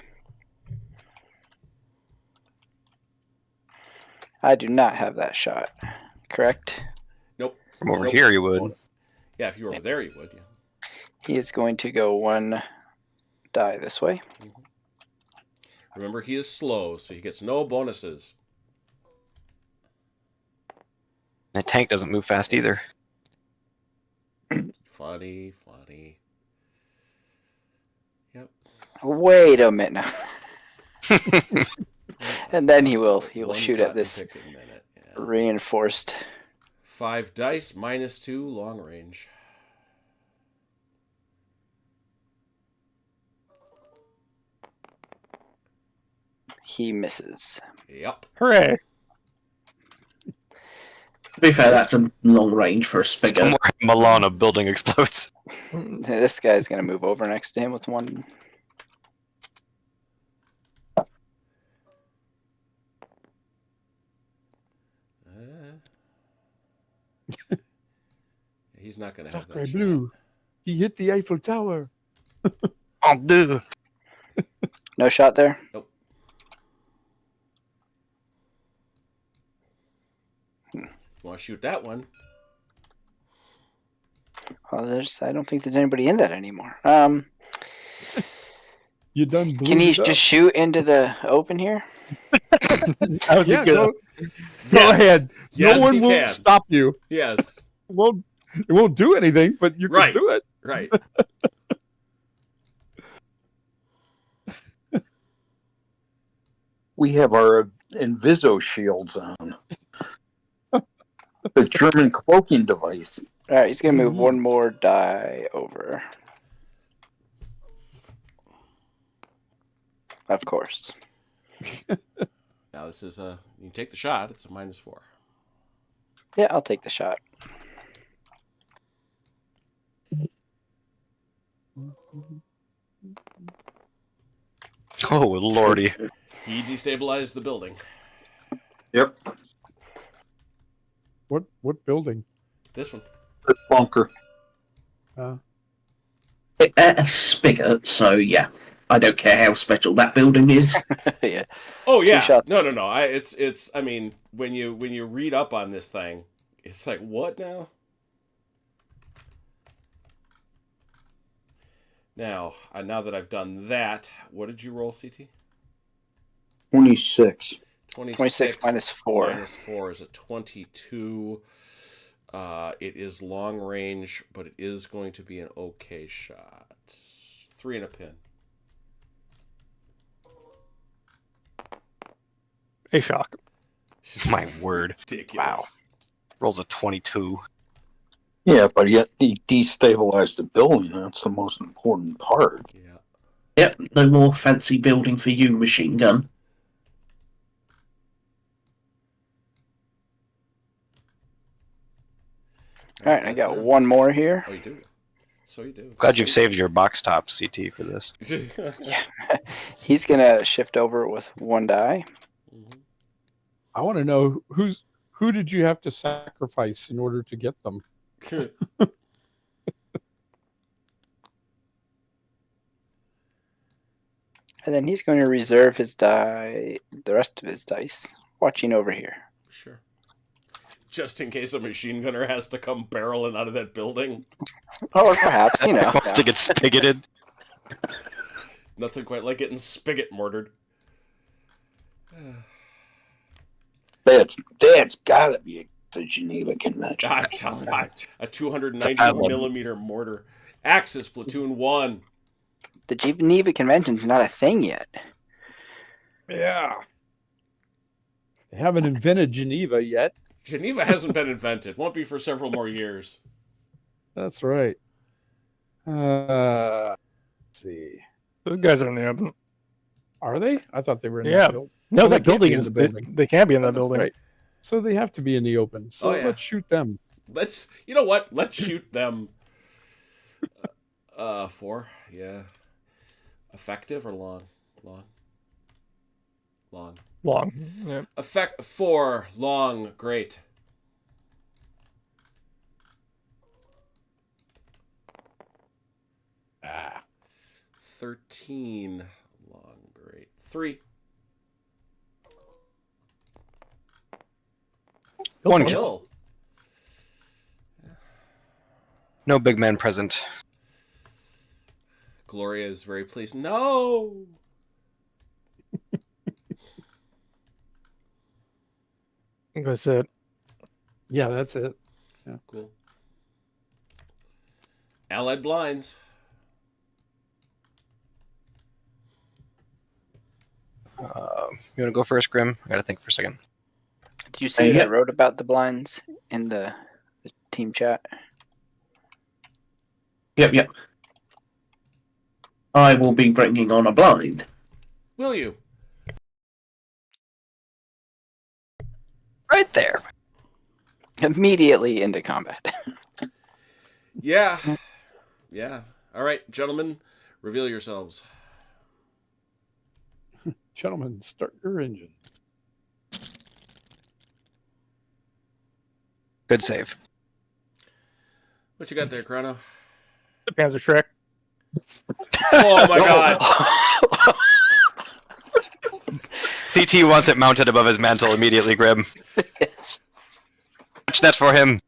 I do not have that shot. Correct? Nope. From over Nope. here, you would. Yeah, if you were over there, you would. Yeah. He is going to go 1 die this way. Remember, he is slow, so he gets no bonuses. The tank doesn't move fast either. Funny. Yep. Wait a minute now. And then he will One shoot at cotton this pick a minute. Yeah. reinforced. 5 dice, -2, long range. He misses. Yep. Hooray! To be fair, that's a long range for a spigot. Somewhere in Milan, a building explodes. This guy's going to move over next to him with 1. He's not going to have Sacre that shot. bleu. He hit the Eiffel Tower. Oh, dude. No shot there? Nope. Want to shoot that one? Well, I don't think there's anybody in that anymore. You done blew Can he it up. just shoot into the open here? That would be Yeah, good. go Yes. ahead. Yes, no one he will can. stop you. Yes. It won't do anything, but you Right. can do it. Right. We have our Inviso shields on. The German cloaking device. All right, he's going to move 1 more die over. Of course. Now this is you take the shot. It's a -4. Yeah, I'll take the shot. Oh, lordy. He destabilized the building. Yep. What building? This one. The bunker. A spigot, so yeah. I don't care how special that building is. Yeah. Oh yeah. shots. No. It's. I mean, when you read up on this thing, it's like, what now? Now that I've done that, what did you roll, CT? 26. 26 -4. -4 is a 22. It is long range, but it is going to be an okay shot. 3 and a pin. A shock. My word. Ridiculous. Wow. Rolls a 22. Yeah, but yet he destabilized the building. That's the most important part. Yeah. Yep, no more fancy building for you, machine gun. All right, I got 1 more here. Oh, you do. So you do. Glad you've saved your box top CT for this. Yeah. He's going to shift over with 1 die. Mhm. I want to know who did you have to sacrifice in order to get them? And then he's going to reserve his die, the rest of his dice, watching over here. Sure. Just in case a machine gunner has to come barreling out of that building. Or perhaps, you know. Wants to get spigoted. Nothing quite like getting spigot mortared. That's got to be the Geneva Convention. I'm telling you, a 290 Padlock. millimeter mortar. Axis platoon 1. The Geneva Convention's not a thing yet. Yeah. They haven't invented Geneva yet. Geneva hasn't been invented. Won't be for several more years. That's right. Let's see. Those guys are in the open. Are they? I thought they were in Yeah. the building. No, Well, they that can't building be in is. the building. They can't be in that building. Right. So they have to be in the open. So Oh, yeah. let's shoot them. You know what? Let's shoot them. 4. Yeah. Effective or long? Long. Long. Yeah. 4. Long. Great. Ah. 13. Long. Great. 3. One kill. kill. No big man present. Gloria is very pleased. No! I think that's it. Yeah, that's it. Cool. Allied blinds. You want to go first, Grim? I gotta think for a second. Did you see what yeah. I wrote about the blinds in the team chat? Yep. I will be bringing on a blind. Will you? Right there. Immediately into combat. Yeah. Yeah. All right, gentlemen, reveal yourselves. Gentlemen, start your engine. Good save. What you got there, Chrono? The Panzer Shrek. Oh my god. CT wants it mounted above his mantle immediately, Grim. Yes. Watch that for him.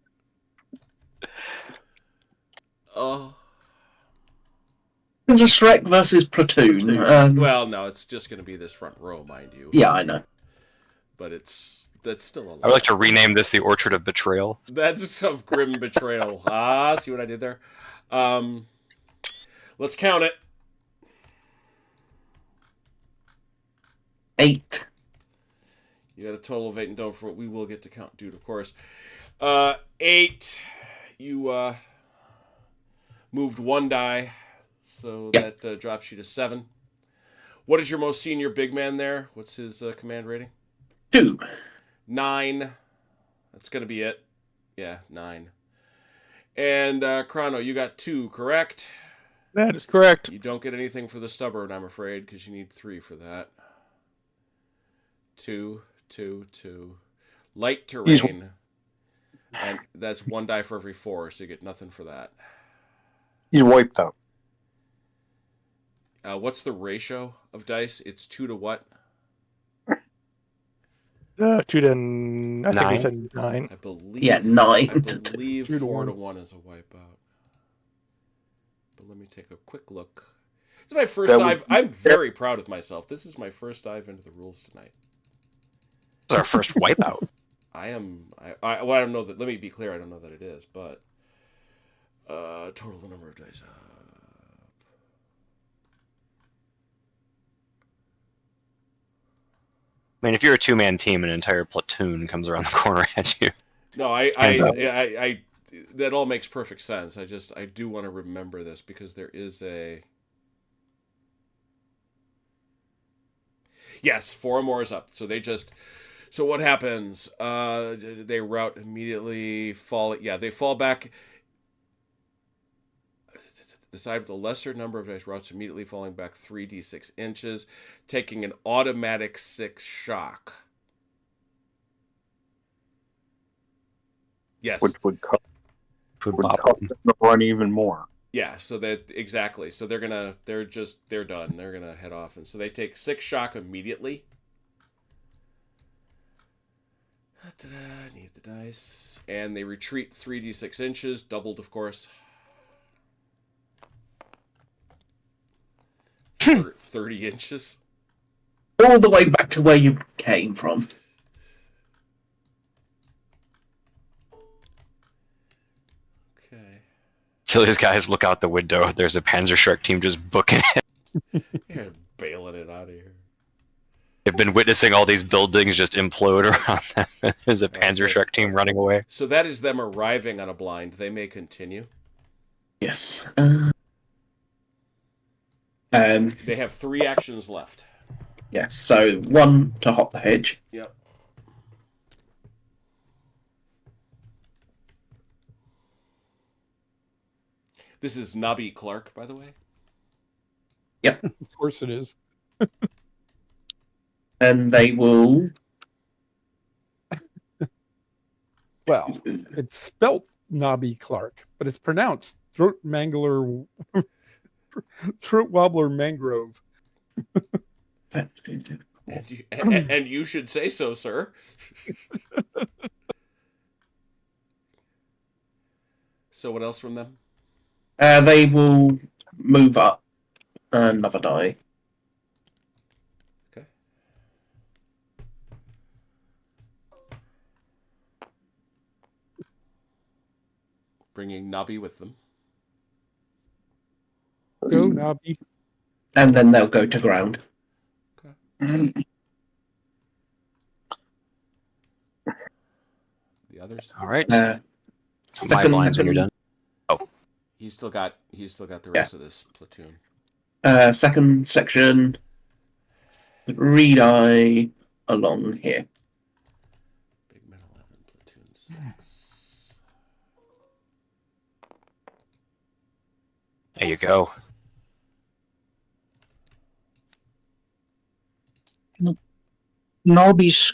Oh. It's a Shrek versus Platoon. Well, no, it's just going to be this front row, mind you. Yeah, I know. But that's still a lot. I would like to rename this the Orchard of Betrayal. That's some grim betrayal. See what I did there? Let's count it. 8. You got a total of 8, and don't forget, we will get to count dude, of course. 8. You moved 1 die, so Yep. that drops you to 7. What is your most senior big man there? What's his command rating? 2. 9. That's going to be it. Yeah, 9. And Chrono, you got 2, correct? That is correct. You don't get anything for the stubborn, I'm afraid, because you need 3 for that. 2, 2, 2. Light terrain. And that's 1 die for every 4, so you get nothing for that. He's wiped out. What's the ratio of dice? It's 2 to what? 2 to... I think 9. he said 9. I believe. Yeah, 9 I to 2. believe 2 to 4 to 1. 1 is a wipeout. But let me take a quick look. This is my first That dive. would- I'm very proud of myself. This is my first dive into the rules tonight. This is our first wipeout. I well, I don't know that. Let me be clear. I don't know that it is, but total number of dice. I mean, if you're a 2-man team, an entire platoon comes around the corner at you. No, Hands up. I that all makes perfect sense. I do want to remember this because there is a. Yes, 4 or more is up. So they just. So what happens? They route immediately. They fall back. The side with the lesser number of dice routes immediately falling back 3d6 inches, taking an automatic 6 shock. Yes. Which would cost Food them bottle. to run even more. Yeah, so that exactly. So they're done. They're gonna head off, and so they take 6 shock immediately. Need the dice, and they retreat 3d6 inches, doubled, of course. 30 inches. All the way back to where you came from. Okay. Kill his guys, look out the window. There's a Panzer Shrek team just booking it. Yeah, bailing it out of here. They've been witnessing all these buildings just implode around them. There's a Panzer Okay. Shrek team running away. So that is them arriving on a blind. They may continue. Yes. They have 3 actions left. Yes, so 1 to hop the hedge. Yep. This is Nobby Clark, by the way. Of course it is. And they will. Well, it's spelt Nobby Clark, but it's pronounced Throat Mangler, Throat Wobbler Mangrove. And you should say so, sir. So what else from them? They will move up another die. Okay. Bringing Nobby with them. Go, Nobby. And then they'll go to ground. The others. All right. Uh, My blinds when you're done. He's still got the rest of this platoon. Second section, 3 die along here. Big men 11, platoon 6. There you go. Nobody's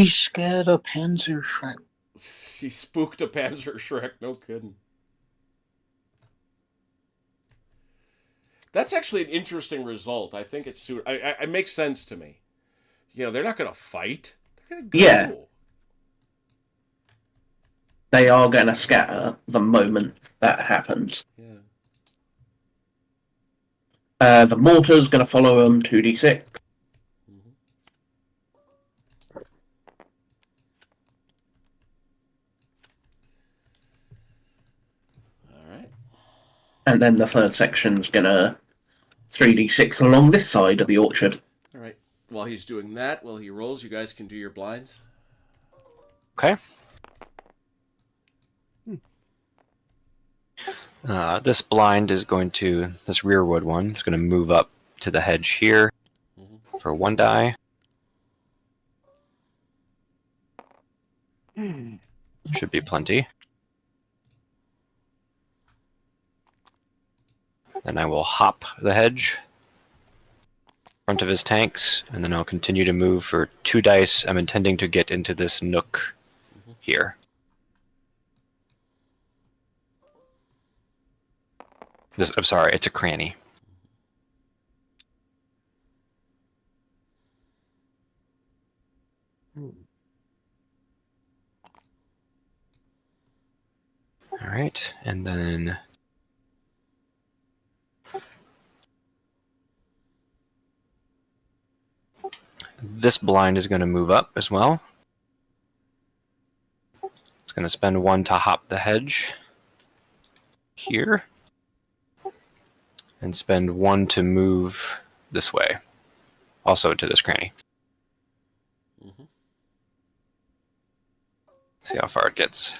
scared of Panzer Shrek. He spooked a Panzer Shrek. No kidding. That's actually an interesting result. I think it makes sense to me. You know, they're not going to fight. They're going to go. Yeah. They are going to scatter the moment that happens. Yeah. The mortar's going to follow them 2d6. And then the third section's gonna 3d6 along this side of the orchard. All right. While he's doing that, while he rolls, you guys can do your blinds. Okay. This blind is going to, this rearwood one is going to move up to the hedge here for 1 die. Should be plenty. Then I will hop the hedge in front of his tanks, and then I'll continue to move for 2 dice. I'm intending to get into this nook here. I'm sorry, it's a cranny. All right, and then this blind is going to move up as well. It's going to spend 1 to hop the hedge here, and spend 1 to move this way, also to this cranny. See how far it gets.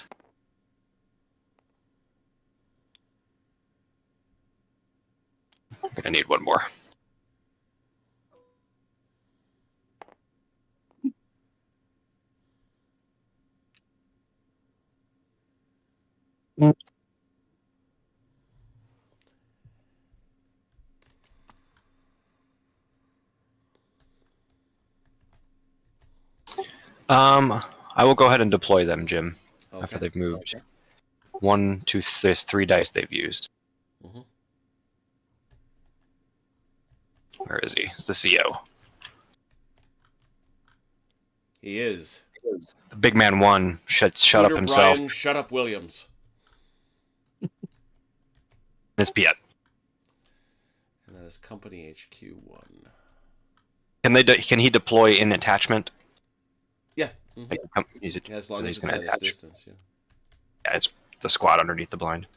I'm going to need 1 more. I will go ahead and deploy them, Jim, after they've moved. 1, 2, there's 3 dice they've used. Where is he? It's the CO. He is. The big man 1 shut up himself. Brian, shut up, Williams. It's Piet. And that is Company HQ 1. Can he deploy in attachment? Yeah. As long as he's it's going at to his attach. distance, yeah. Yeah, it's the squad underneath the blind.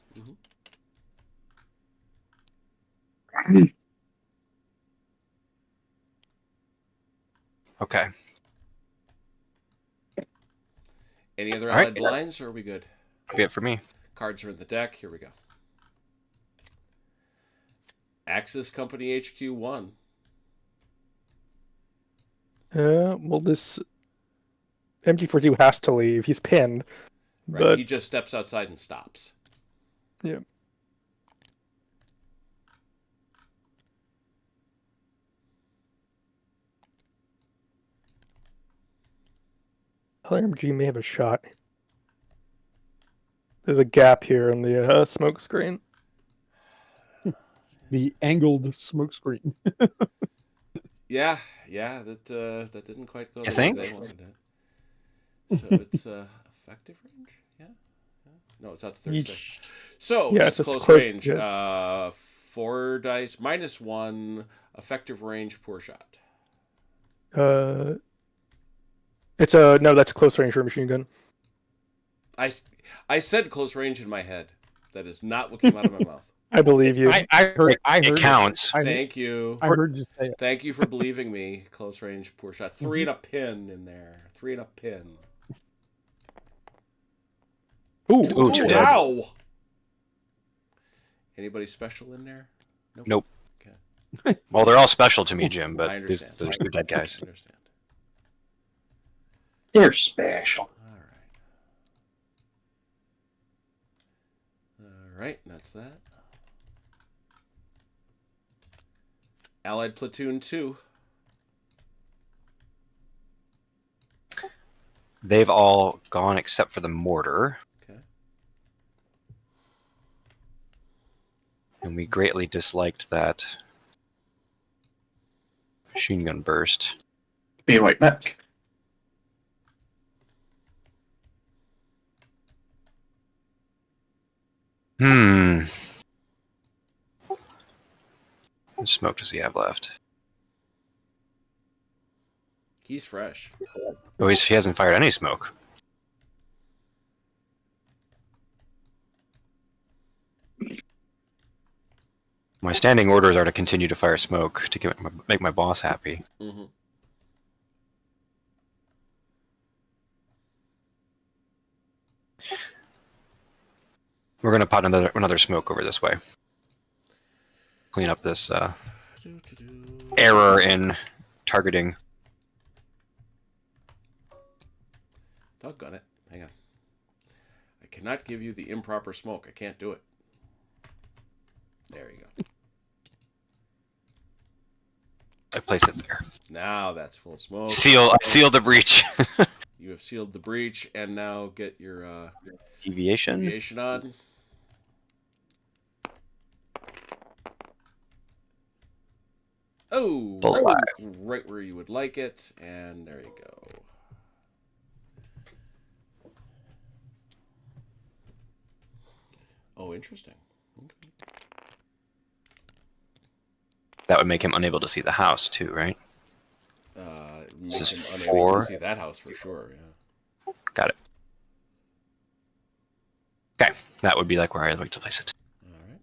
Okay. Any other All right. allied blinds, or are we good? Be it for me. Cards are in the deck. Here we go. Axis Company HQ 1. Well, this MG42 has to leave. He's pinned. Right. But He just steps outside and stops. yeah. LMG may have a shot. There's a gap here in the smoke screen. The angled smoke screen. Yeah, that didn't quite go You the way think? they wanted it. So it's effective range, yeah. No, it's out to 30 seconds. Each. So Yeah, it's it's close close, range. yeah. 4 dice, -1, effective range, poor shot. It's a no. That's close range for a machine gun. I said close range in my head. That is not what came out of my mouth. I believe you. I heard. I heard It counts. Thank you. I heard you say it. Thank you for believing me. Close range, poor shot. 3 and a pin in there. 3 and a pin. Ooh, Ooh, two dead. Wow. Anybody special in there? Nope. Okay. Well, they're all special to me, Jim, I but understand. there's two dead guys. I understand. They're special. All right, that's that. Allied Platoon 2. They've all gone except for the mortar. Okay. And we greatly disliked that machine gun burst. Be right back. How much smoke does he have left? He's fresh. Oh, he hasn't fired any smoke. My standing orders are to continue to fire smoke to make my boss happy. Mm-hmm. We're gonna pot another smoke over this way. Clean up this error in targeting. Doggone it. Hang on. I cannot give you the improper smoke. I can't do it. There you go. I place it there. Now that's full smoke. I seal the breach. You have sealed the breach, and now get your Deviation. deviation on. Oh, Bullseye. right where you would like it, and there you go. Oh, interesting. Okay. That would make him unable to see the house too, right? Make This is him unable 4. to see that house for sure. Yeah. Got it. Okay, that would be like where I'd like to place it. All right.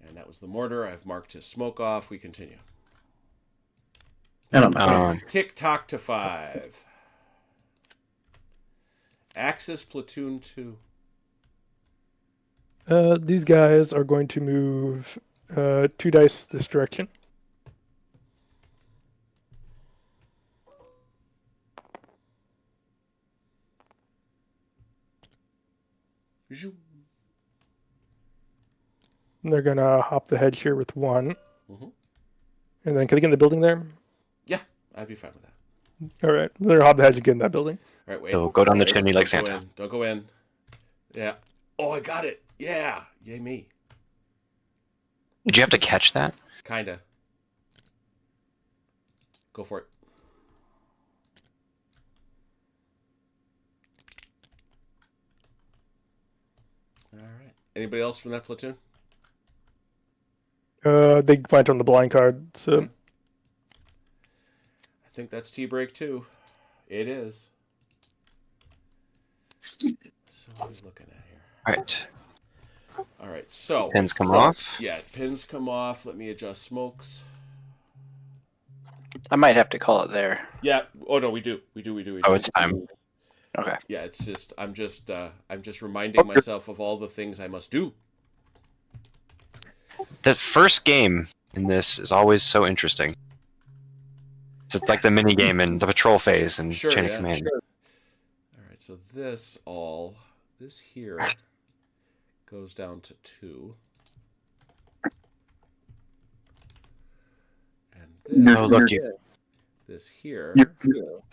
And that was the mortar. I've marked his smoke off. We continue. And I'm back. Tick tock to 5. Axis Platoon 2. These guys are going to move 2 dice this direction. Zhoo. And they're gonna hop the hedge here with 1. Mhm. And then can they get in the building there? Yeah, I'd be fine with that. All right, they're gonna hop the hedge and get in that building. All right, wait. So go down the chimney like Don't go Santa. in. Don't go in. Yeah. Oh, I got it. Yeah. Yay me. Did you have to catch that? Kinda. Go for it. All right. Anybody else from that platoon? They went on the blind card, so I think that's tea break too. It is. So what are we looking at here? All right. All right. So Pins come off. yeah, pins come off. Let me adjust smokes. I might have to call it there. Yeah. Oh no, we do. We do. Oh, it's time. Okay. Yeah, it's just I'm just reminding myself of all the things I must do. The first game in this is always so interesting. It's like the mini game in the patrol phase and Sure, chain of yeah, command. sure. All right, so this here goes down to 2. And Oh, look, this here.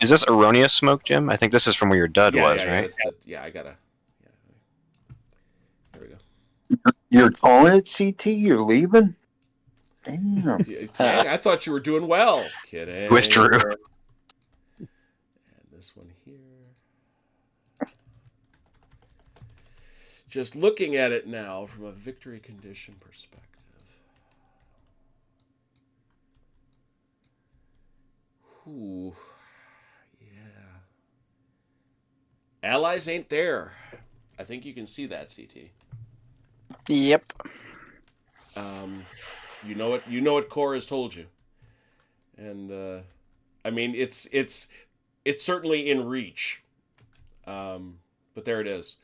is this erroneous smoke, Jim? I think this is from where your dud was, yeah, right? that's I gotta. Yeah. There we go. You're calling it CT? You're leaving? Damn. Dang, I thought you were doing well. Kidding. Withdrew. And this one here. just looking at it now from a victory condition perspective. Ooh, yeah. Allies ain't there. I think you can see that, CT. Yep. You know what Core has told you, and I mean it's certainly in reach. But there it is.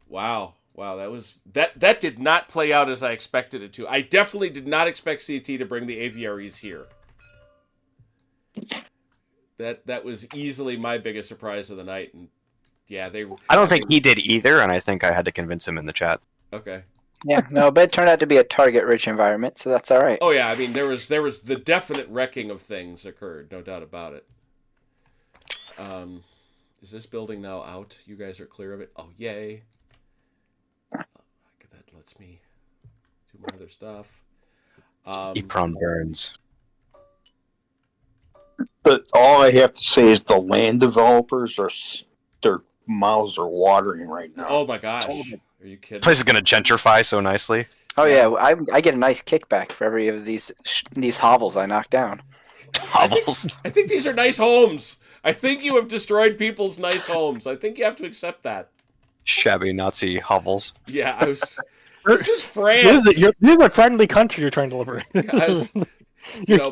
Wow, that did not play out as I expected it to. I definitely did not expect CT to bring the aviaries here. That was easily my biggest surprise of the night, and yeah, I don't think he did either, and I think I had to convince him in the chat. Okay. Yeah, no, but it turned out to be a target-rich environment, so that's all right. Oh yeah, I mean there was the definite wrecking of things occurred, no doubt about it. Is this building now out? You guys are clear of it? Oh yay! That lets me do my other stuff. Epron burns. But all I have to say is the land developers their mouths are watering right now. Oh my gosh! Are you kidding? Place is gonna gentrify so nicely. Oh yeah, I get a nice kickback for every of these hovels I knock down. Hovels. I think these are nice homes. I think you have destroyed people's nice homes. I think you have to accept that. Shabby Nazi hovels. Yeah, this is France. This is a friendly country you're trying to liberate.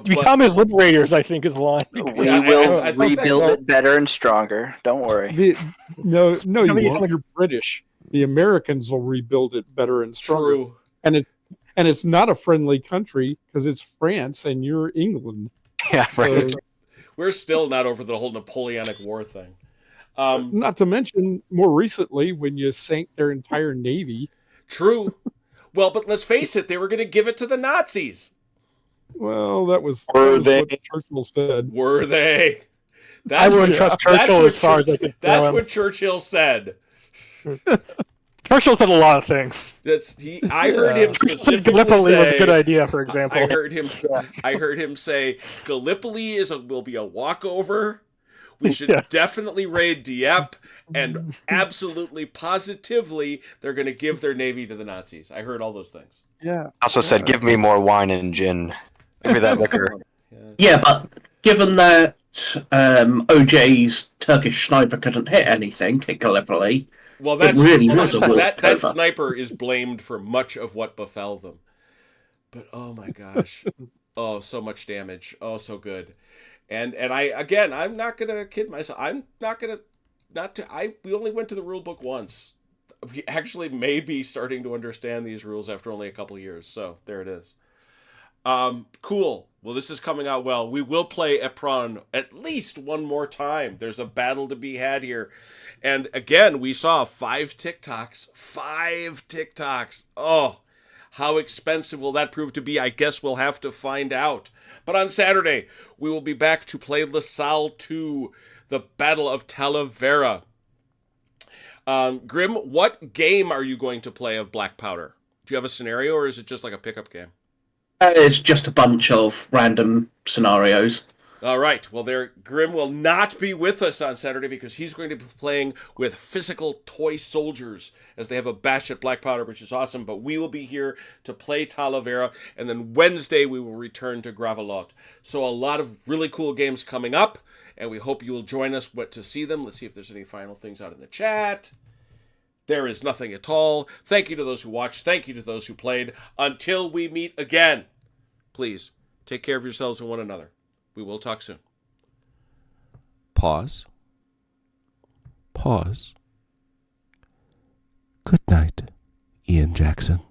Become as liberators, I think, is the line. We will rebuild it better and stronger. Don't worry. No, you won't. You're British. The Americans will rebuild it better and stronger. True. And it's not a friendly country because it's France and you're England. Yeah, right. So, we're still not over the whole Napoleonic War thing. Not to mention, more recently, when you sank their entire navy. True. Well, but let's face it, they were going to give it to the Nazis. Well, that was Were what Churchill said. Were they? I wouldn't trust Churchill as far as I could. That's what Churchill said. Churchill said a lot of things. I heard him specifically Gallipoli say, was a good idea, for example. I heard him say Gallipoli will be a walkover. We should definitely raid Dieppe, and absolutely, positively, they're going to give their navy to the Nazis. I heard all those things. Yeah. Also said, give me more wine and gin. Give me that liquor. Yeah, but given that OJ's Turkish sniper couldn't hit anything at Gallipoli, well, that sniper is blamed for much of what befell them. But oh my gosh, oh, so much damage. Oh, so good. And I'm not gonna kid myself. I'm not gonna we only went to the rule book once. We actually may be starting to understand these rules after only a couple years. So there it is. Cool. Well, this is coming out well. We will play Epron at least one more time. There's a battle to be had here. And again, we saw 5 TikToks. 5 TikToks. Oh, how expensive will that prove to be? I guess we'll have to find out. But on Saturday, we will be back to play LaSalle 2, the Battle of Talavera. Grim, what game are you going to play of Black Powder? Do you have a scenario, or is it just like a pickup game? It's just a bunch of random scenarios. All right. Well, Grim will not be with us on Saturday because he's going to be playing with physical toy soldiers as they have a bash at Black Powder, which is awesome. But we will be here to play Talavera, and then Wednesday we will return to Gravelotte. So a lot of really cool games coming up, and we hope you will join us to see them. Let's see if there's any final things out in the chat. There is nothing at all. Thank you to those who watched. Thank you to those who played. Until we meet again, please take care of yourselves and one another. We will talk soon. Pause. Pause. Good night, Ian Jackson.